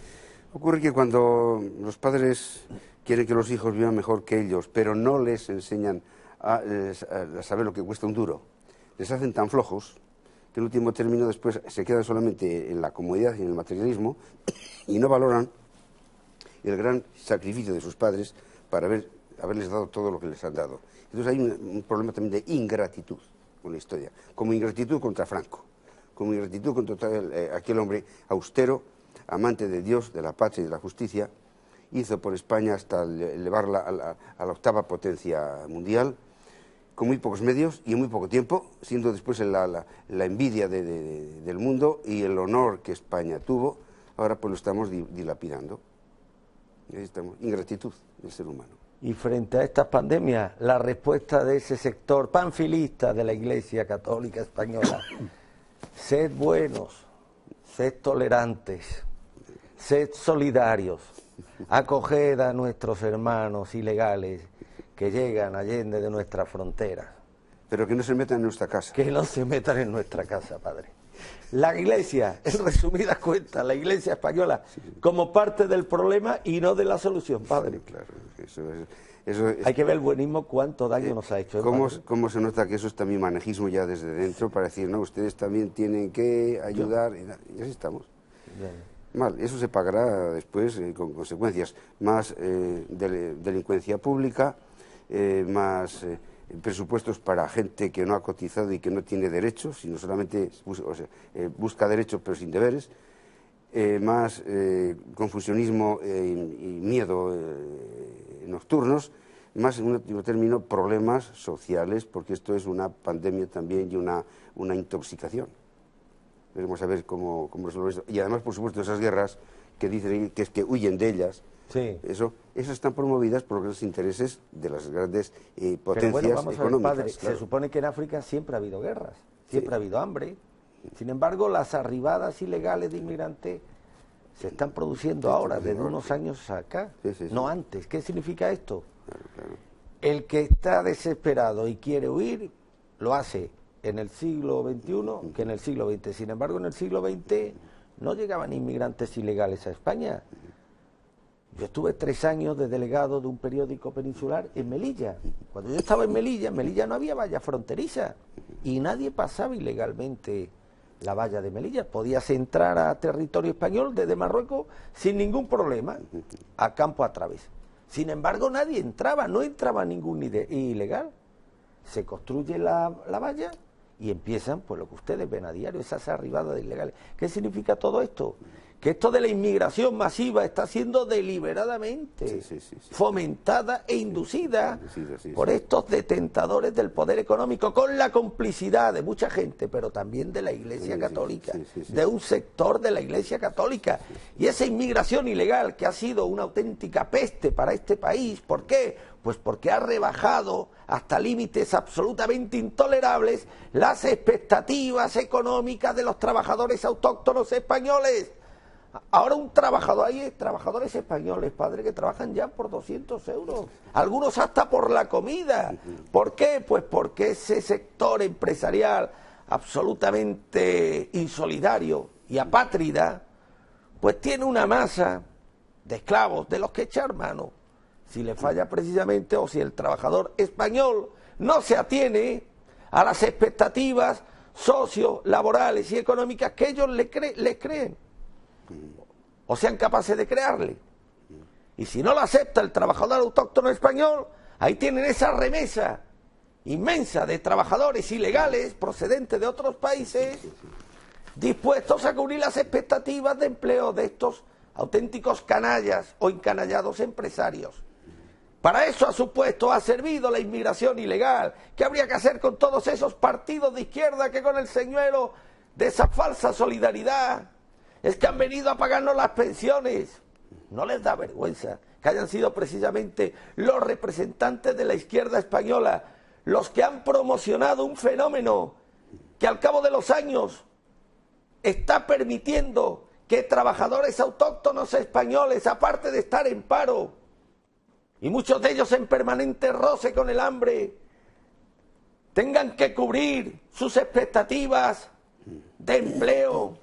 Ocurre que cuando los padres quieren que los hijos vivan mejor que ellos, pero no les enseñan a saber lo que cuesta un duro, les hacen tan flojos que en último término después se quedan solamente en la comodidad y en el materialismo y no valoran el gran sacrificio de sus padres para haberles dado todo lo que les han dado. Entonces hay un problema también de ingratitud con la historia, como ingratitud contra Franco, como ingratitud contra aquel hombre austero, amante de Dios, de la patria y de la justicia, hizo por España hasta elevarla a la octava potencia mundial, con muy pocos medios y en muy poco tiempo, siendo después la envidia del mundo y el honor que España tuvo, ahora pues lo estamos dilapidando. Estamos, ingratitud del ser humano. Y frente a estas pandemias, la respuesta de ese sector panfilista de la Iglesia Católica Española: sed buenos, sed tolerantes, sed solidarios, acoged a nuestros hermanos ilegales que llegan allende de nuestras fronteras. Pero que no se metan en nuestra casa. Que no se metan en nuestra casa, padre. La Iglesia, en resumidas cuentas, la Iglesia española, como parte del problema y no de la solución, padre. Sí, claro, eso es, hay que ver el buenismo cuánto daño nos ha hecho. ¿Cómo se nota que eso es también manejismo ya desde dentro para decir, no, ustedes también tienen que ayudar? Y así estamos. Bien. Mal, eso se pagará después con consecuencias. Más delincuencia pública, más presupuestos para gente que no ha cotizado y que no tiene derechos, sino solamente busca derechos pero sin deberes, más confusionismo y miedo nocturnos, más en último término problemas sociales, porque esto es una pandemia también y una intoxicación. Veremos a ver cómo resolver esto. Y además, por supuesto, esas guerras que dicen que es que huyen de ellas, sí. Esas están promovidas por los intereses de las grandes potencias pero bueno, vamos económicas. A ver, padre, claro. Se supone que en África siempre ha habido guerras, siempre ha habido hambre. Sin embargo, las arribadas ilegales de inmigrantes se están produciendo ahora, desde unos años acá, no antes. ¿Qué significa esto? Claro. El que está desesperado y quiere huir, lo hace en el siglo XXI que en el siglo XX. Sin embargo, en el siglo XX no llegaban inmigrantes ilegales a España. Yo estuve 3 años de delegado de un periódico peninsular en Melilla. Cuando yo estaba en Melilla no había valla fronteriza y nadie pasaba ilegalmente la valla de Melilla. Podías entrar a territorio español desde Marruecos sin ningún problema, a campo a través. Sin embargo, nadie entraba, no entraba ningún ilegal. Se construye la valla y empiezan, pues lo que ustedes ven a diario, esas arribadas de ilegales. ¿Qué significa todo esto? Que esto de la inmigración masiva está siendo deliberadamente fomentada e inducida por estos detentadores del poder económico, con la complicidad de mucha gente, pero también de la Iglesia Católica, de un sector de la Iglesia Católica. Y esa inmigración ilegal que ha sido una auténtica peste para este país, ¿por qué? Pues porque ha rebajado hasta límites absolutamente intolerables las expectativas económicas de los trabajadores autóctonos españoles. Ahora un trabajador, hay trabajadores españoles, padre, que trabajan ya por 200 euros, algunos hasta por la comida. ¿Por qué? Pues porque ese sector empresarial absolutamente insolidario y apátrida, pues tiene una masa de esclavos de los que echar mano. Si le falla precisamente, o si el trabajador español no se atiene a las expectativas socio-laborales y económicas que ellos les creen, o sean capaces de crearle. Y si no lo acepta el trabajador autóctono español, ahí tienen esa remesa inmensa de trabajadores ilegales procedentes de otros países dispuestos a cubrir las expectativas de empleo de estos auténticos canallas o encanallados empresarios. Para eso ha servido la inmigración ilegal. ¿Qué habría que hacer con todos esos partidos de izquierda que con el señuelo de esa falsa solidaridad es que han venido a pagarnos las pensiones? ¿No les da vergüenza que hayan sido precisamente los representantes de la izquierda española los que han promocionado un fenómeno que al cabo de los años está permitiendo que trabajadores autóctonos españoles, aparte de estar en paro, y muchos de ellos en permanente roce con el hambre, tengan que cubrir sus expectativas de empleo,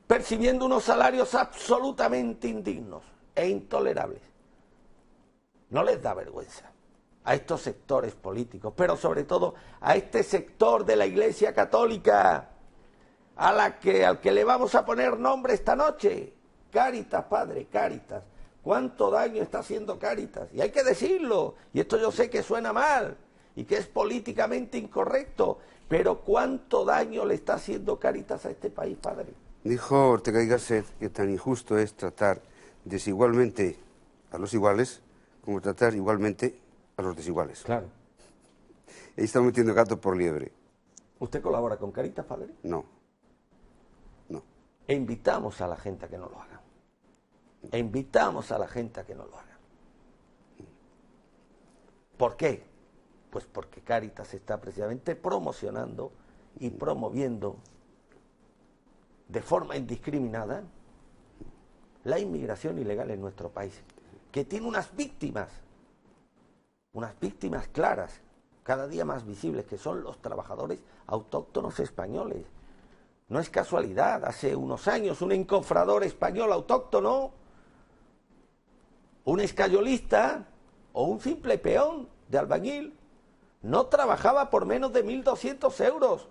percibiendo unos salarios absolutamente indignos e intolerables? ¿No les da vergüenza a estos sectores políticos, pero sobre todo a este sector de la Iglesia Católica, al que le vamos a poner nombre esta noche? Cáritas, padre, Cáritas. ¿Cuánto daño está haciendo Cáritas? Y hay que decirlo, y esto yo sé que suena mal y que es políticamente incorrecto, pero ¿cuánto daño le está haciendo Cáritas a este país, padre? Dijo Ortega y Gasset que tan injusto es tratar desigualmente a los iguales como tratar igualmente a los desiguales. Claro. Ahí estamos metiendo gato por liebre. ¿Usted colabora con Cáritas, padre? No. No. E invitamos a la gente a que no lo haga. E invitamos a la gente a que no lo haga. ¿Por qué? Pues porque Cáritas está precisamente promocionando y promoviendo de forma indiscriminada la inmigración ilegal en nuestro país, que tiene unas víctimas claras, cada día más visibles, que son los trabajadores autóctonos españoles. No es casualidad, hace unos años un encofrador español autóctono, un escayolista o un simple peón de albañil no trabajaba por menos de 1.200 euros.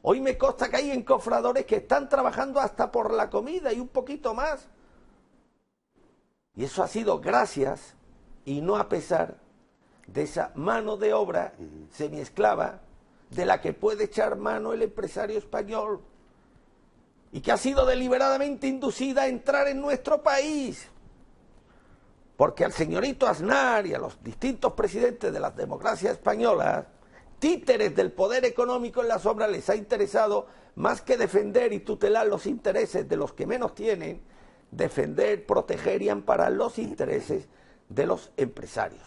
Hoy me consta que hay encofradores que están trabajando hasta por la comida y un poquito más. Y eso ha sido gracias y no a pesar de esa mano de obra semiesclava de la que puede echar mano el empresario español y que ha sido deliberadamente inducida a entrar en nuestro país. Porque al señorito Aznar y a los distintos presidentes de las democracias españolas, títeres del poder económico en la sombra, les ha interesado más que defender y tutelar los intereses de los que menos tienen, defender, proteger y amparar los intereses de los empresarios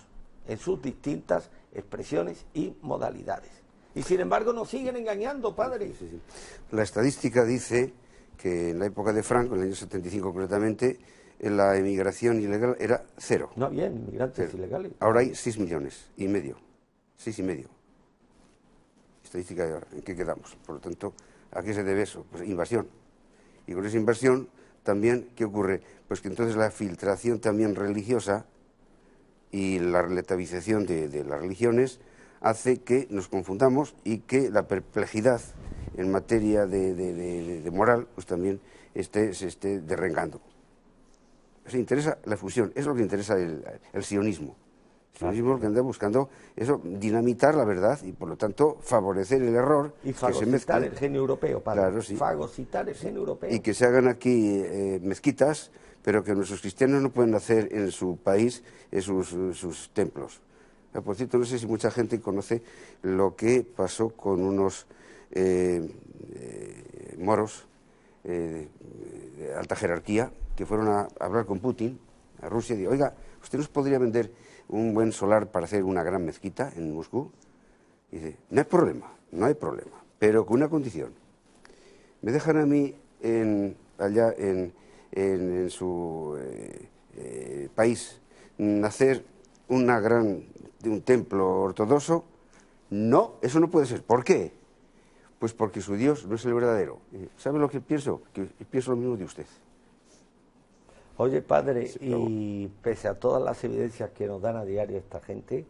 en sus distintas expresiones y modalidades. Y sin embargo nos siguen engañando, padre. Sí, sí. La estadística dice que en la época de Franco, en el año 75 concretamente, la emigración ilegal era cero. No había inmigrantes ilegales. Ahora hay 6,5 millones. 6,5. Estadística de ahora. ¿En qué quedamos? Por lo tanto, ¿a qué se debe eso? Pues invasión. Y con esa invasión también, ¿qué ocurre? Pues que entonces la filtración también religiosa y la relativización de las religiones hace que nos confundamos y que la perplejidad en materia de moral pues también se esté derrengando. Se interesa la fusión, es lo que interesa el sionismo. El sionismo lo que anda buscando eso, dinamitar la verdad y por lo tanto favorecer el error. Y fagocitar el genio europeo, padre. Claro, sí. Fagocitar el genio europeo. Y que se hagan aquí mezquitas, pero que nuestros cristianos no pueden hacer en su país sus templos. Por cierto, no sé si mucha gente conoce lo que pasó con unos moros de alta jerarquía que fueron a hablar con Putin, a Rusia, y dijo, oiga, ¿usted nos podría vender un buen solar para hacer una gran mezquita en Moscú? Y dice, no hay problema, pero con una condición. me dejan a mí allá en su país nacer un templo ortodoxo. No, eso no puede ser. ¿Por qué? Pues porque su Dios no es el verdadero. ¿Sabe lo que pienso? Que pienso lo mismo de usted. Oye, padre, Sí, y pese a todas las evidencias que nos dan a diario esta gente,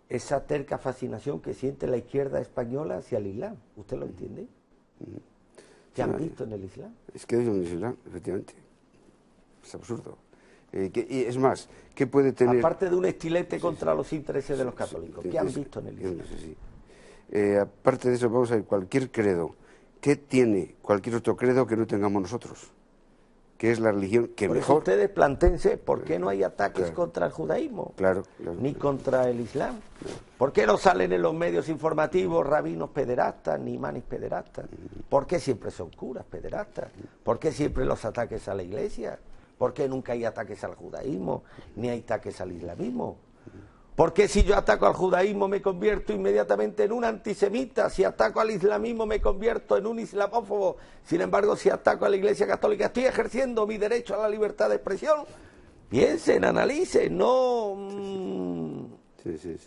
esa terca fascinación que siente la izquierda española hacia el Islam, ¿usted lo entiende? ¿Qué han visto en el Islam? Es que es un Islam, efectivamente. Es absurdo. Y es más, ¿qué puede tener...? Aparte de un estilete contra los intereses de los católicos, ¿qué han visto en el Islam? Aparte de eso, vamos a ver, cualquier credo. ¿Qué tiene cualquier otro credo que no tengamos nosotros? Que es la religión que por mejor... eso ustedes planteense por qué no hay ataques contra el judaísmo, ni contra el Islam. ¿Por qué no salen en los medios informativos rabinos pederastas ni imanes pederastas? ¿Por qué siempre son curas pederastas? ¿Por qué siempre los ataques a la iglesia? ¿Por qué nunca hay ataques al judaísmo ni hay ataques al islamismo? ¿Por qué si yo ataco al judaísmo me convierto inmediatamente en un antisemita? Si ataco al islamismo me convierto en un islamófobo. Sin embargo, si ataco a la Iglesia Católica estoy ejerciendo mi derecho a la libertad de expresión. Piensen, analicen, no... Sí.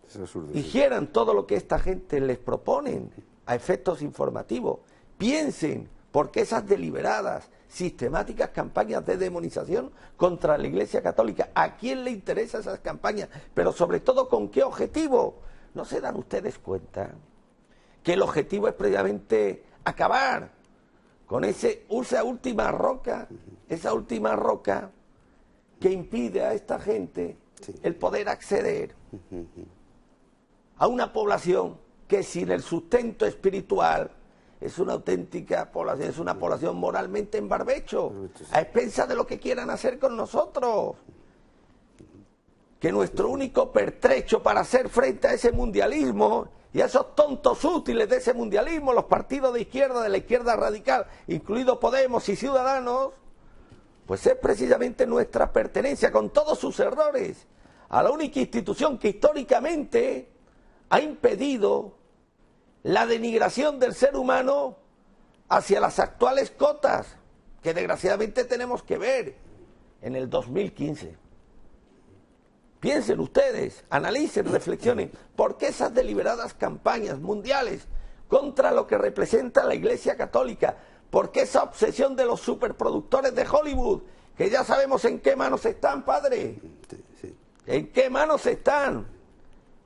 Es absurdo. Higieran todo lo que esta gente les proponen a efectos informativos. Piensen, porque esas deliberadas, sistemáticas campañas de demonización contra la Iglesia Católica, ¿a quién le interesan esas campañas? Pero sobre todo, ¿con qué objetivo? ¿No se dan ustedes cuenta que el objetivo es precisamente acabar con esa última roca que impide a esta gente el poder acceder a una población que sin el sustento espiritual es una auténtica población, es una población moralmente en barbecho, a expensas de lo que quieran hacer con nosotros? Que nuestro único pertrecho para hacer frente a ese mundialismo y a esos tontos útiles de ese mundialismo, los partidos de izquierda, de la izquierda radical, incluidos Podemos y Ciudadanos, pues es precisamente nuestra pertenencia, con todos sus errores, a la única institución que históricamente ha impedido la denigración del ser humano hacia las actuales cotas, que desgraciadamente tenemos que ver en el 2015. Piensen ustedes, analicen, reflexionen, ¿por qué esas deliberadas campañas mundiales contra lo que representa la Iglesia Católica? ¿Por qué esa obsesión de los superproductores de Hollywood, que ya sabemos en qué manos están, padre? ¿En qué manos están?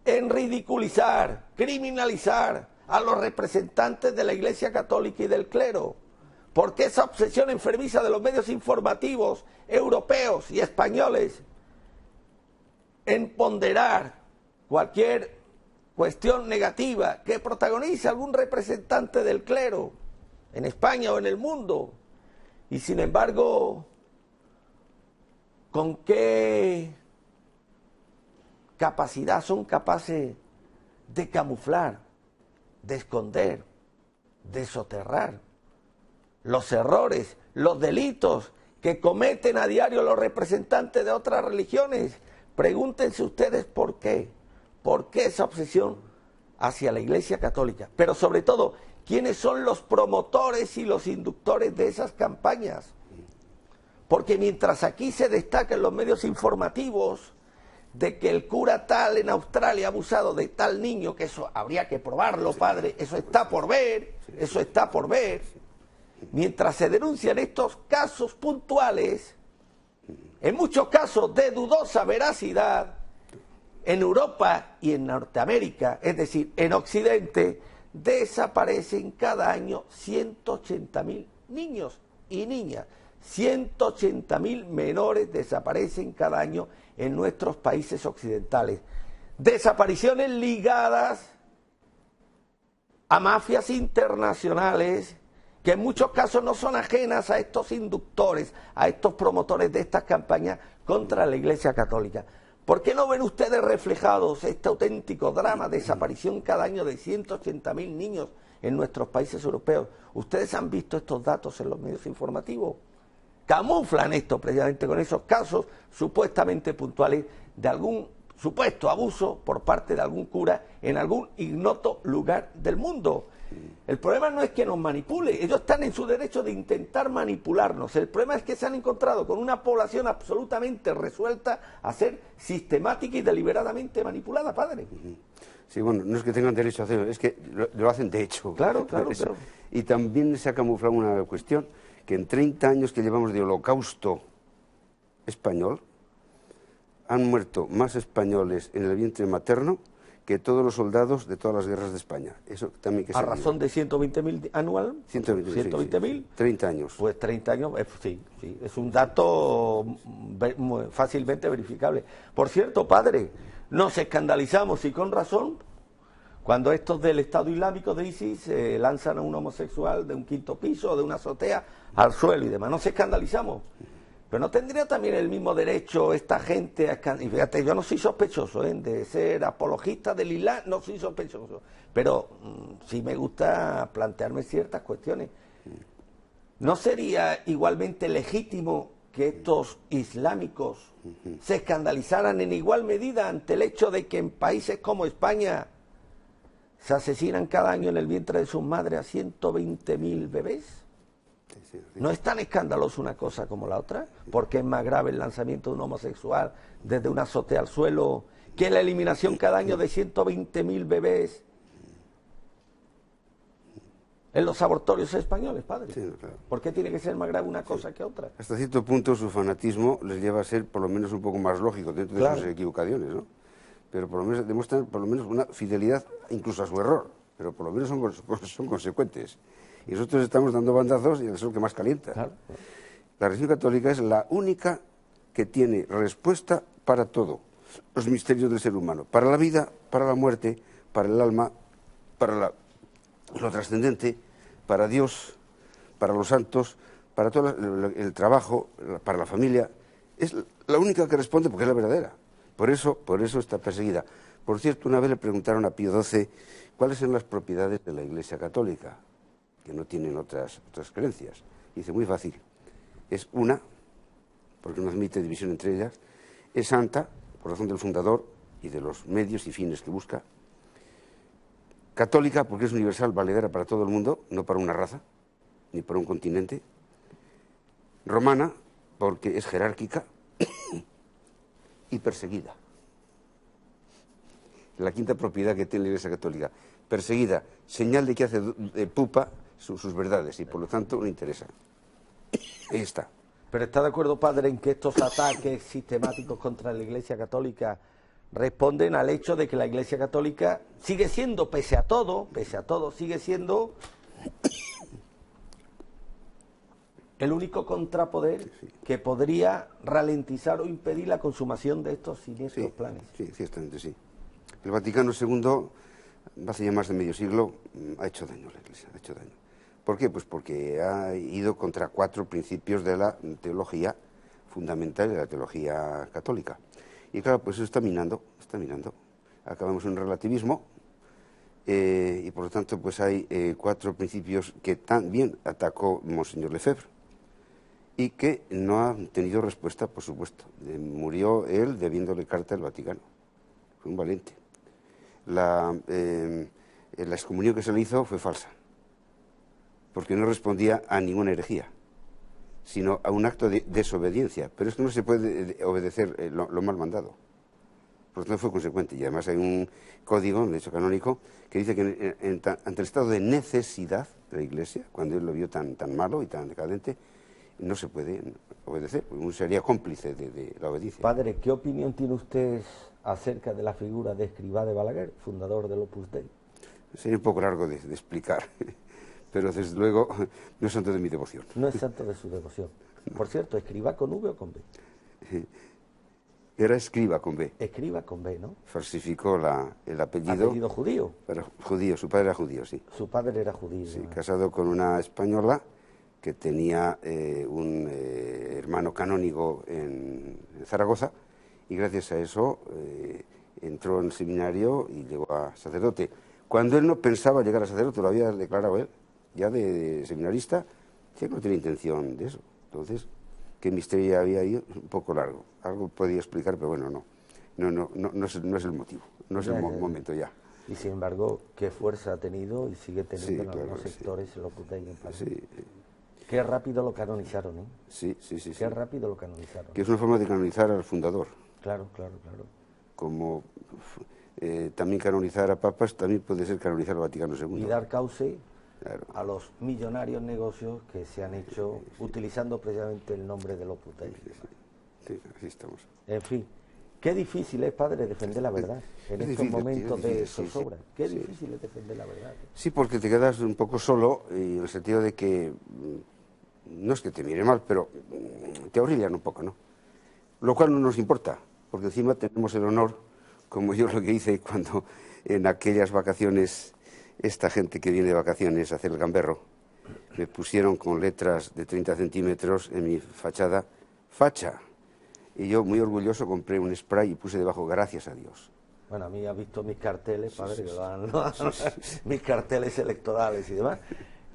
En ridiculizar, criminalizar a los representantes de la Iglesia Católica y del clero. ¿Por qué esa obsesión enfermiza de los medios informativos europeos y españoles en ponderar cualquier cuestión negativa que protagonice algún representante del clero en España o en el mundo? Y sin embargo, ¿con qué capacidad son capaces de camuflar, de esconder, de soterrar los errores, los delitos que cometen a diario los representantes de otras religiones? Pregúntense ustedes por qué esa obsesión hacia la Iglesia Católica, pero sobre todo, ¿quiénes son los promotores y los inductores de esas campañas? Porque mientras aquí se destaca en los medios informativos de que el cura tal en Australia ha abusado de tal niño, que eso habría que probarlo, padre, eso está por ver, mientras se denuncian estos casos puntuales, en muchos casos de dudosa veracidad, en Europa y en Norteamérica, es decir, en Occidente, desaparecen cada año 180.000 niños y niñas. 180.000 menores desaparecen cada año en nuestros países occidentales. Desapariciones ligadas a mafias internacionales que en muchos casos no son ajenas a estos inductores, a estos promotores de estas campañas contra la Iglesia Católica. ¿Por qué no ven ustedes reflejados este auténtico drama de desaparición cada año de 180.000 niños en nuestros países europeos? ¿Ustedes han visto estos datos en los medios informativos? Camuflan esto precisamente con esos casos supuestamente puntuales de algún supuesto abuso por parte de algún cura en algún ignoto lugar del mundo. El problema no es que nos manipule, ellos están en su derecho de intentar manipularnos. El problema es que se han encontrado con una población absolutamente resuelta a ser sistemática y deliberadamente manipulada, padre. Sí, bueno, no es que tengan derecho a hacerlo, es que lo hacen de hecho. Claro, claro, claro. Y también se ha camuflado una cuestión, que en 30 años que llevamos de holocausto español, han muerto más españoles en el vientre materno que todos los soldados de todas las guerras de España. Eso también que ¿A razón de 120.000 anual? 120.000. Sí. 30 años. Pues 30 años, sí, es un dato fácilmente verificable. Por cierto, padre, nos escandalizamos, y con razón, cuando estos del Estado Islámico de ISIS lanzan a un homosexual de un 5º piso o de una azotea al suelo y demás. Nos escandalizamos. Pero ¿no tendría también el mismo derecho esta gente a escandalizar? Y fíjate, yo no soy sospechoso de ser apologista del Islam, no soy sospechoso. Pero sí me gusta plantearme ciertas cuestiones. ¿No sería igualmente legítimo que estos islámicos se escandalizaran en igual medida ante el hecho de que en países como España se asesinan cada año en el vientre de sus madres a 120.000 bebés? ¿No es tan escandaloso una cosa como la otra? Porque es más grave el lanzamiento de un homosexual desde una azotea al suelo que la eliminación cada año de 120.000 bebés en los abortorios españoles, padre. Sí, claro. ¿Por qué tiene que ser más grave una cosa que otra? Hasta cierto punto su fanatismo les lleva a ser por lo menos un poco más lógico dentro de sus equivocaciones, ¿no? Pero por lo menos demuestran por lo menos una fidelidad incluso a su error, pero por lo menos son consecuentes. Y nosotros estamos dando bandazos y es lo que más calienta. Claro. La religión católica es la única que tiene respuesta para todo, los misterios del ser humano, para la vida, para la muerte, para el alma, para lo trascendente, para Dios, para los santos, para todo el trabajo, para la familia. Es la única que responde porque es la verdadera. Por eso está perseguida. Por cierto, una vez le preguntaron a Pío XII cuáles son las propiedades de la Iglesia Católica, que no tienen otras creencias. Dice, muy fácil, es una, porque no admite división entre ellas, es santa, por razón del fundador y de los medios y fines que busca, católica, porque es universal, valedera para todo el mundo, no para una raza, ni para un continente, romana, porque es jerárquica, y perseguida. La quinta propiedad que tiene la Iglesia Católica, perseguida, señal de que hace pupa sus verdades y por lo tanto no interesa. Ahí está. Pero ¿está de acuerdo, padre, en que estos ataques sistemáticos contra la Iglesia Católica responden al hecho de que la Iglesia Católica sigue siendo, pese a todo, sigue siendo el único contrapoder que podría ralentizar o impedir la consumación de estos siniestros planes? Sí, ciertamente sí. El Vaticano II, hace ya más de medio siglo, ha hecho daño a la Iglesia, ha hecho daño. ¿Por qué? Pues porque ha ido contra 4 principios de la teología fundamental, de la teología católica. Y claro, pues eso está minando. Acabamos en un relativismo y por lo tanto pues hay 4 principios que también atacó Monseñor Lefebvre y que no han tenido respuesta, por supuesto. Murió él debiéndole carta al Vaticano. Fue un valiente. La excomunión que se le hizo fue falsa, porque no respondía a ninguna herejía, sino a un acto de desobediencia. Pero es que no se puede obedecer lo mal mandado. Por lo tanto fue consecuente. Y además hay un código, un derecho canónico, que dice que ante el estado de necesidad de la Iglesia, cuando él lo vio tan malo y tan decadente, no se puede obedecer, porque uno sería cómplice de la obediencia. Padre, ¿qué opinión tiene usted acerca de la figura de Escrivá de Balaguer, fundador del Opus Dei? Sería un poco largo de explicar, pero desde luego no es santo de mi devoción. No es santo de su devoción. Por cierto, ¿Escrivá con V o con B? Era Escriba con B. Escriba con B, ¿no? Falsificó el apellido. ¿Apellido judío? Pero judío, su padre era judío, sí. Su padre era judío. Sí, casado con una española que tenía un hermano canónigo en Zaragoza, y gracias a eso entró en el seminario y llegó a sacerdote. Cuando él no pensaba llegar a sacerdote, lo había declarado él, ya de seminarista, que no tenía intención de eso. Entonces, qué misterio había ahí, un poco largo. Algo podía explicar, pero bueno, no es el motivo, no es el momento ya. Y sin embargo, qué fuerza ha tenido y sigue teniendo Sí, en algunos claro, sectores el Opus Dei, padre. Sí, Qué rápido lo canonizaron, ¿eh? sí. Qué rápido lo canonizaron. Que es una forma de canonizar al fundador. Claro. Como también canonizar a papas, también puede ser canonizar al Vaticano II. Y dar cauce Claro. a los millonarios negocios que se han hecho utilizando precisamente el nombre del Opus Dei. Sí, así estamos. En fin, qué difícil es, padre, defender la verdad en Es estos difícil, momentos es de difícil, zozobra. sí, Qué sí. difícil es defender la verdad. Sí, porque te quedas un poco solo, y en el sentido de que, no es que te mire mal, pero te orillan un poco, ¿no? Lo cual no nos importa, porque encima tenemos el honor, como yo lo que hice cuando en aquellas vacaciones, esta gente que viene de vacaciones a hacer el gamberro, me pusieron con letras de 30 centímetros en mi fachada, facha. Y yo, muy orgulloso, compré un spray y puse debajo, gracias a Dios. Bueno, a mí ha visto mis carteles, padre, que mis carteles electorales y demás,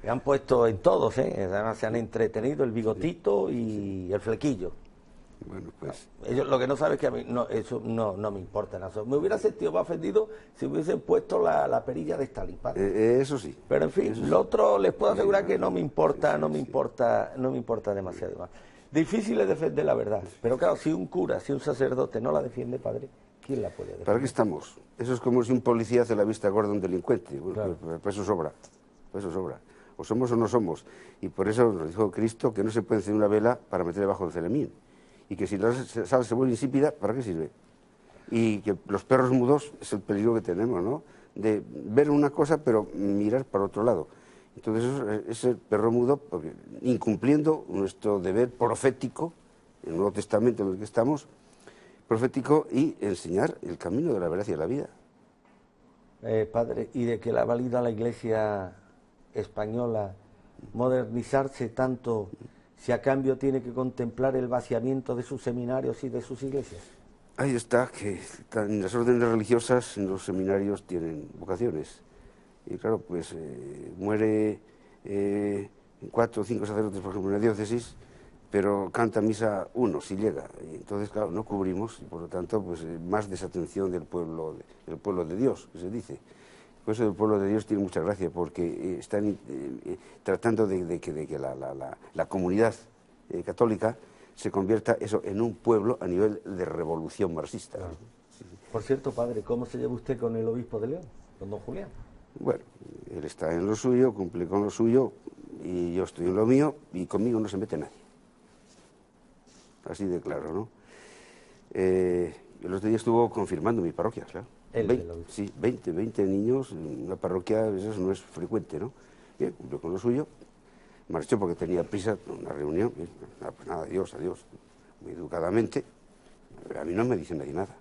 que han puesto en todos, ¿eh? Además se han entretenido el bigotito y el flequillo. Bueno, pues... Ellos lo que no saben es que a mí eso no me importa nada. Me hubiera sentido más ofendido si hubiesen puesto la perilla de Stalin, padre. eso sí. Pero en fin, lo otro les puedo asegurar que no me importa demasiado más. Difícil es defender la verdad, pero claro, si un cura, si un sacerdote no la defiende, padre, ¿quién la puede defender? ¿Para qué estamos? Eso es como si un policía hace la vista gorda a un delincuente. Bueno, Claro. pues eso sobra. O somos o no somos. Y por eso nos dijo Cristo que no se puede encender una vela para meter debajo del celemín. Y que si la sal se vuelve insípida, ¿para qué sirve? Y que los perros mudos es el peligro que tenemos, ¿no? De ver una cosa pero mirar para otro lado. Entonces eso es el perro mudo, porque incumpliendo nuestro deber profético, en el Nuevo Testamento en el que estamos, profético, y enseñar el camino de la verdad y de la vida. Padre, y de que la valida la Iglesia española modernizarse tanto si a cambio tiene que contemplar el vaciamiento de sus seminarios y de sus iglesias. Ahí está, que en las órdenes religiosas, en los seminarios tienen vocaciones. Y claro, pues muere 4 o 5 sacerdotes, por ejemplo, en la diócesis, pero canta misa uno, si llega. Y entonces, claro, no cubrimos, y por lo tanto, pues más desatención del pueblo de Dios, que se dice. Por eso el pueblo de Dios tiene mucha gracia, porque están tratando de que la comunidad católica se convierta eso en un pueblo a nivel de revolución marxista. Claro. Por cierto, padre, ¿cómo se lleva usted con el obispo de León, con don Julián? Bueno, él está en lo suyo, cumple con lo suyo, y yo estoy en lo mío, y conmigo no se mete nadie. Así de claro, ¿no? El otro día estuvo confirmando mi parroquia, claro. 20 niños en una parroquia, eso no es frecuente, ¿no? Bien, cumplió con lo suyo, marchó porque tenía prisa, una reunión, bien, pues nada, adiós, muy educadamente. A mí no me dice nadie nada.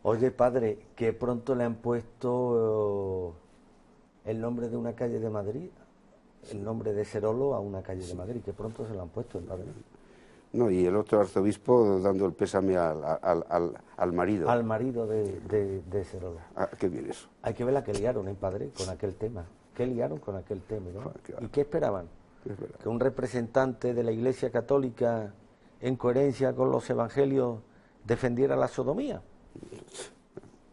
Oye, padre, que pronto le han puesto el nombre de una calle de Madrid, el nombre de Serolo a una calle de Madrid, que pronto se lo han puesto, el padre. No, y el otro arzobispo dando el pésame al marido. Al marido de Serolo. Ah, qué bien eso. Hay que ver la que liaron, padre, con aquel tema. ¿Qué liaron con aquel tema? ¿No? ¿Y qué esperaban? Que un representante de la Iglesia Católica, en coherencia con los evangelios, defendiera la sodomía.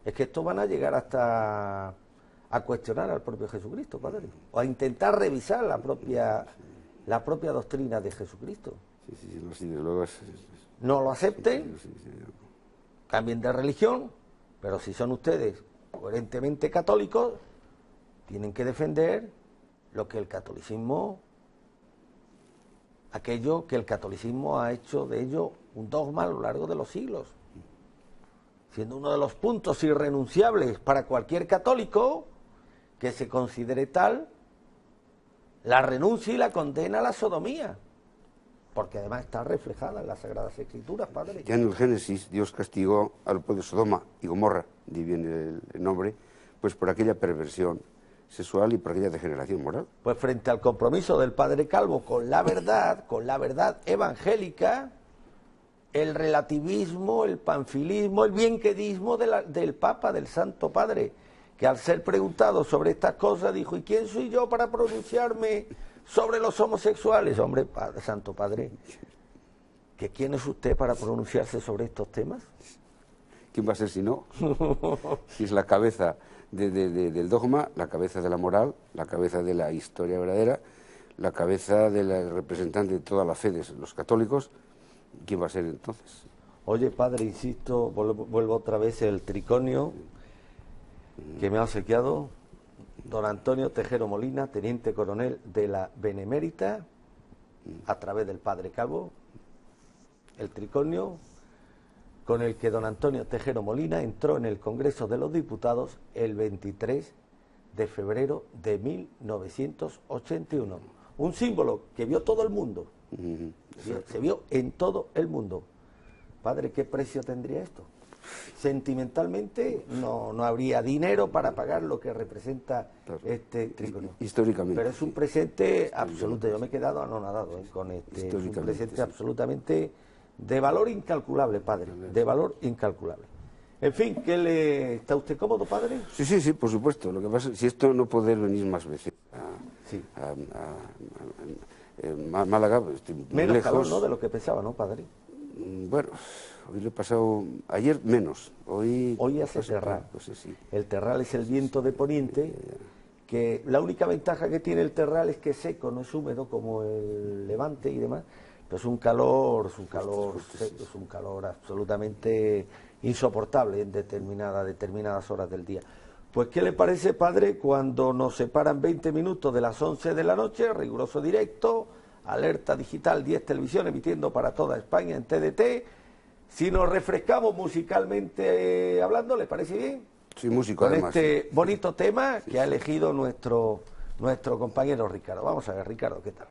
Es que estos van a llegar hasta a cuestionar al propio Jesucristo, padre, o a intentar revisar la propia doctrina de Jesucristo. Sí, desde luego no lo acepten, cambien de religión, pero si son ustedes coherentemente católicos, tienen que defender lo que el catolicismo, aquello que el catolicismo ha hecho de ello un dogma a lo largo de los siglos, siendo uno de los puntos irrenunciables para cualquier católico que se considere tal la renuncia y la condena a la sodomía, porque además está reflejada en las Sagradas Escrituras, padre. Ya en el Génesis Dios castigó al pueblo de Sodoma y Gomorra, de ahí viene el nombre, pues por aquella perversión sexual y por aquella degeneración moral. Pues frente al compromiso del padre Calvo con la verdad evangélica, el relativismo, el panfilismo, el bienquedismo del Papa, del Santo Padre, que al ser preguntado sobre estas cosas dijo: ¿y quién soy yo para pronunciarme sobre los homosexuales? Hombre, Santo Padre, ¿que quién es usted para pronunciarse sobre estos temas? ¿quién va a ser si no? Si es la cabeza del dogma, la cabeza de la moral, la cabeza de la historia verdadera, la cabeza del representante de toda la fe de los católicos, ¿quién va a ser entonces? Oye, padre, insisto, vuelvo otra vez el triconio que me ha obsequiado don Antonio Tejero Molina, teniente coronel de la Benemérita, a través del padre Calvo, el triconio con el que don Antonio Tejero Molina entró en el Congreso de los Diputados el 23 de febrero de 1981. Un símbolo que vio todo el mundo, se vio en todo el mundo. Padre, ¿qué precio tendría esto? Sentimentalmente no habría dinero para pagar lo que representa este triconio. Históricamente. Pero es un presente absoluto. Yo me he quedado anonadado con este. Es un presente absolutamente de valor incalculable, padre. De valor incalculable. En fin, ¿está usted cómodo, padre? Sí, por supuesto. Lo que pasa es si esto no poder venir más veces a Málaga, estoy muy menos lejos. calor, ¿no?, de lo que pensaba, ¿no, padre? Bueno, hoy lo he pasado, ayer menos, hoy hace terral. Pues sí. El terral es el viento de poniente, que la única ventaja que tiene el terral es que es seco, no es húmedo como el levante y demás, pero es un calor absolutamente insoportable en determinadas horas del día. Pues, ¿qué le parece, padre, cuando nos separan 20 minutos de las 11 de la noche, riguroso directo, Alerta Digital 10 Televisión, emitiendo para toda España en TDT? Si nos refrescamos musicalmente hablando, ¿le parece bien? Sí, músico con además. Este bonito tema que ha elegido nuestro compañero Ricardo. Vamos a ver, Ricardo, ¿qué tal?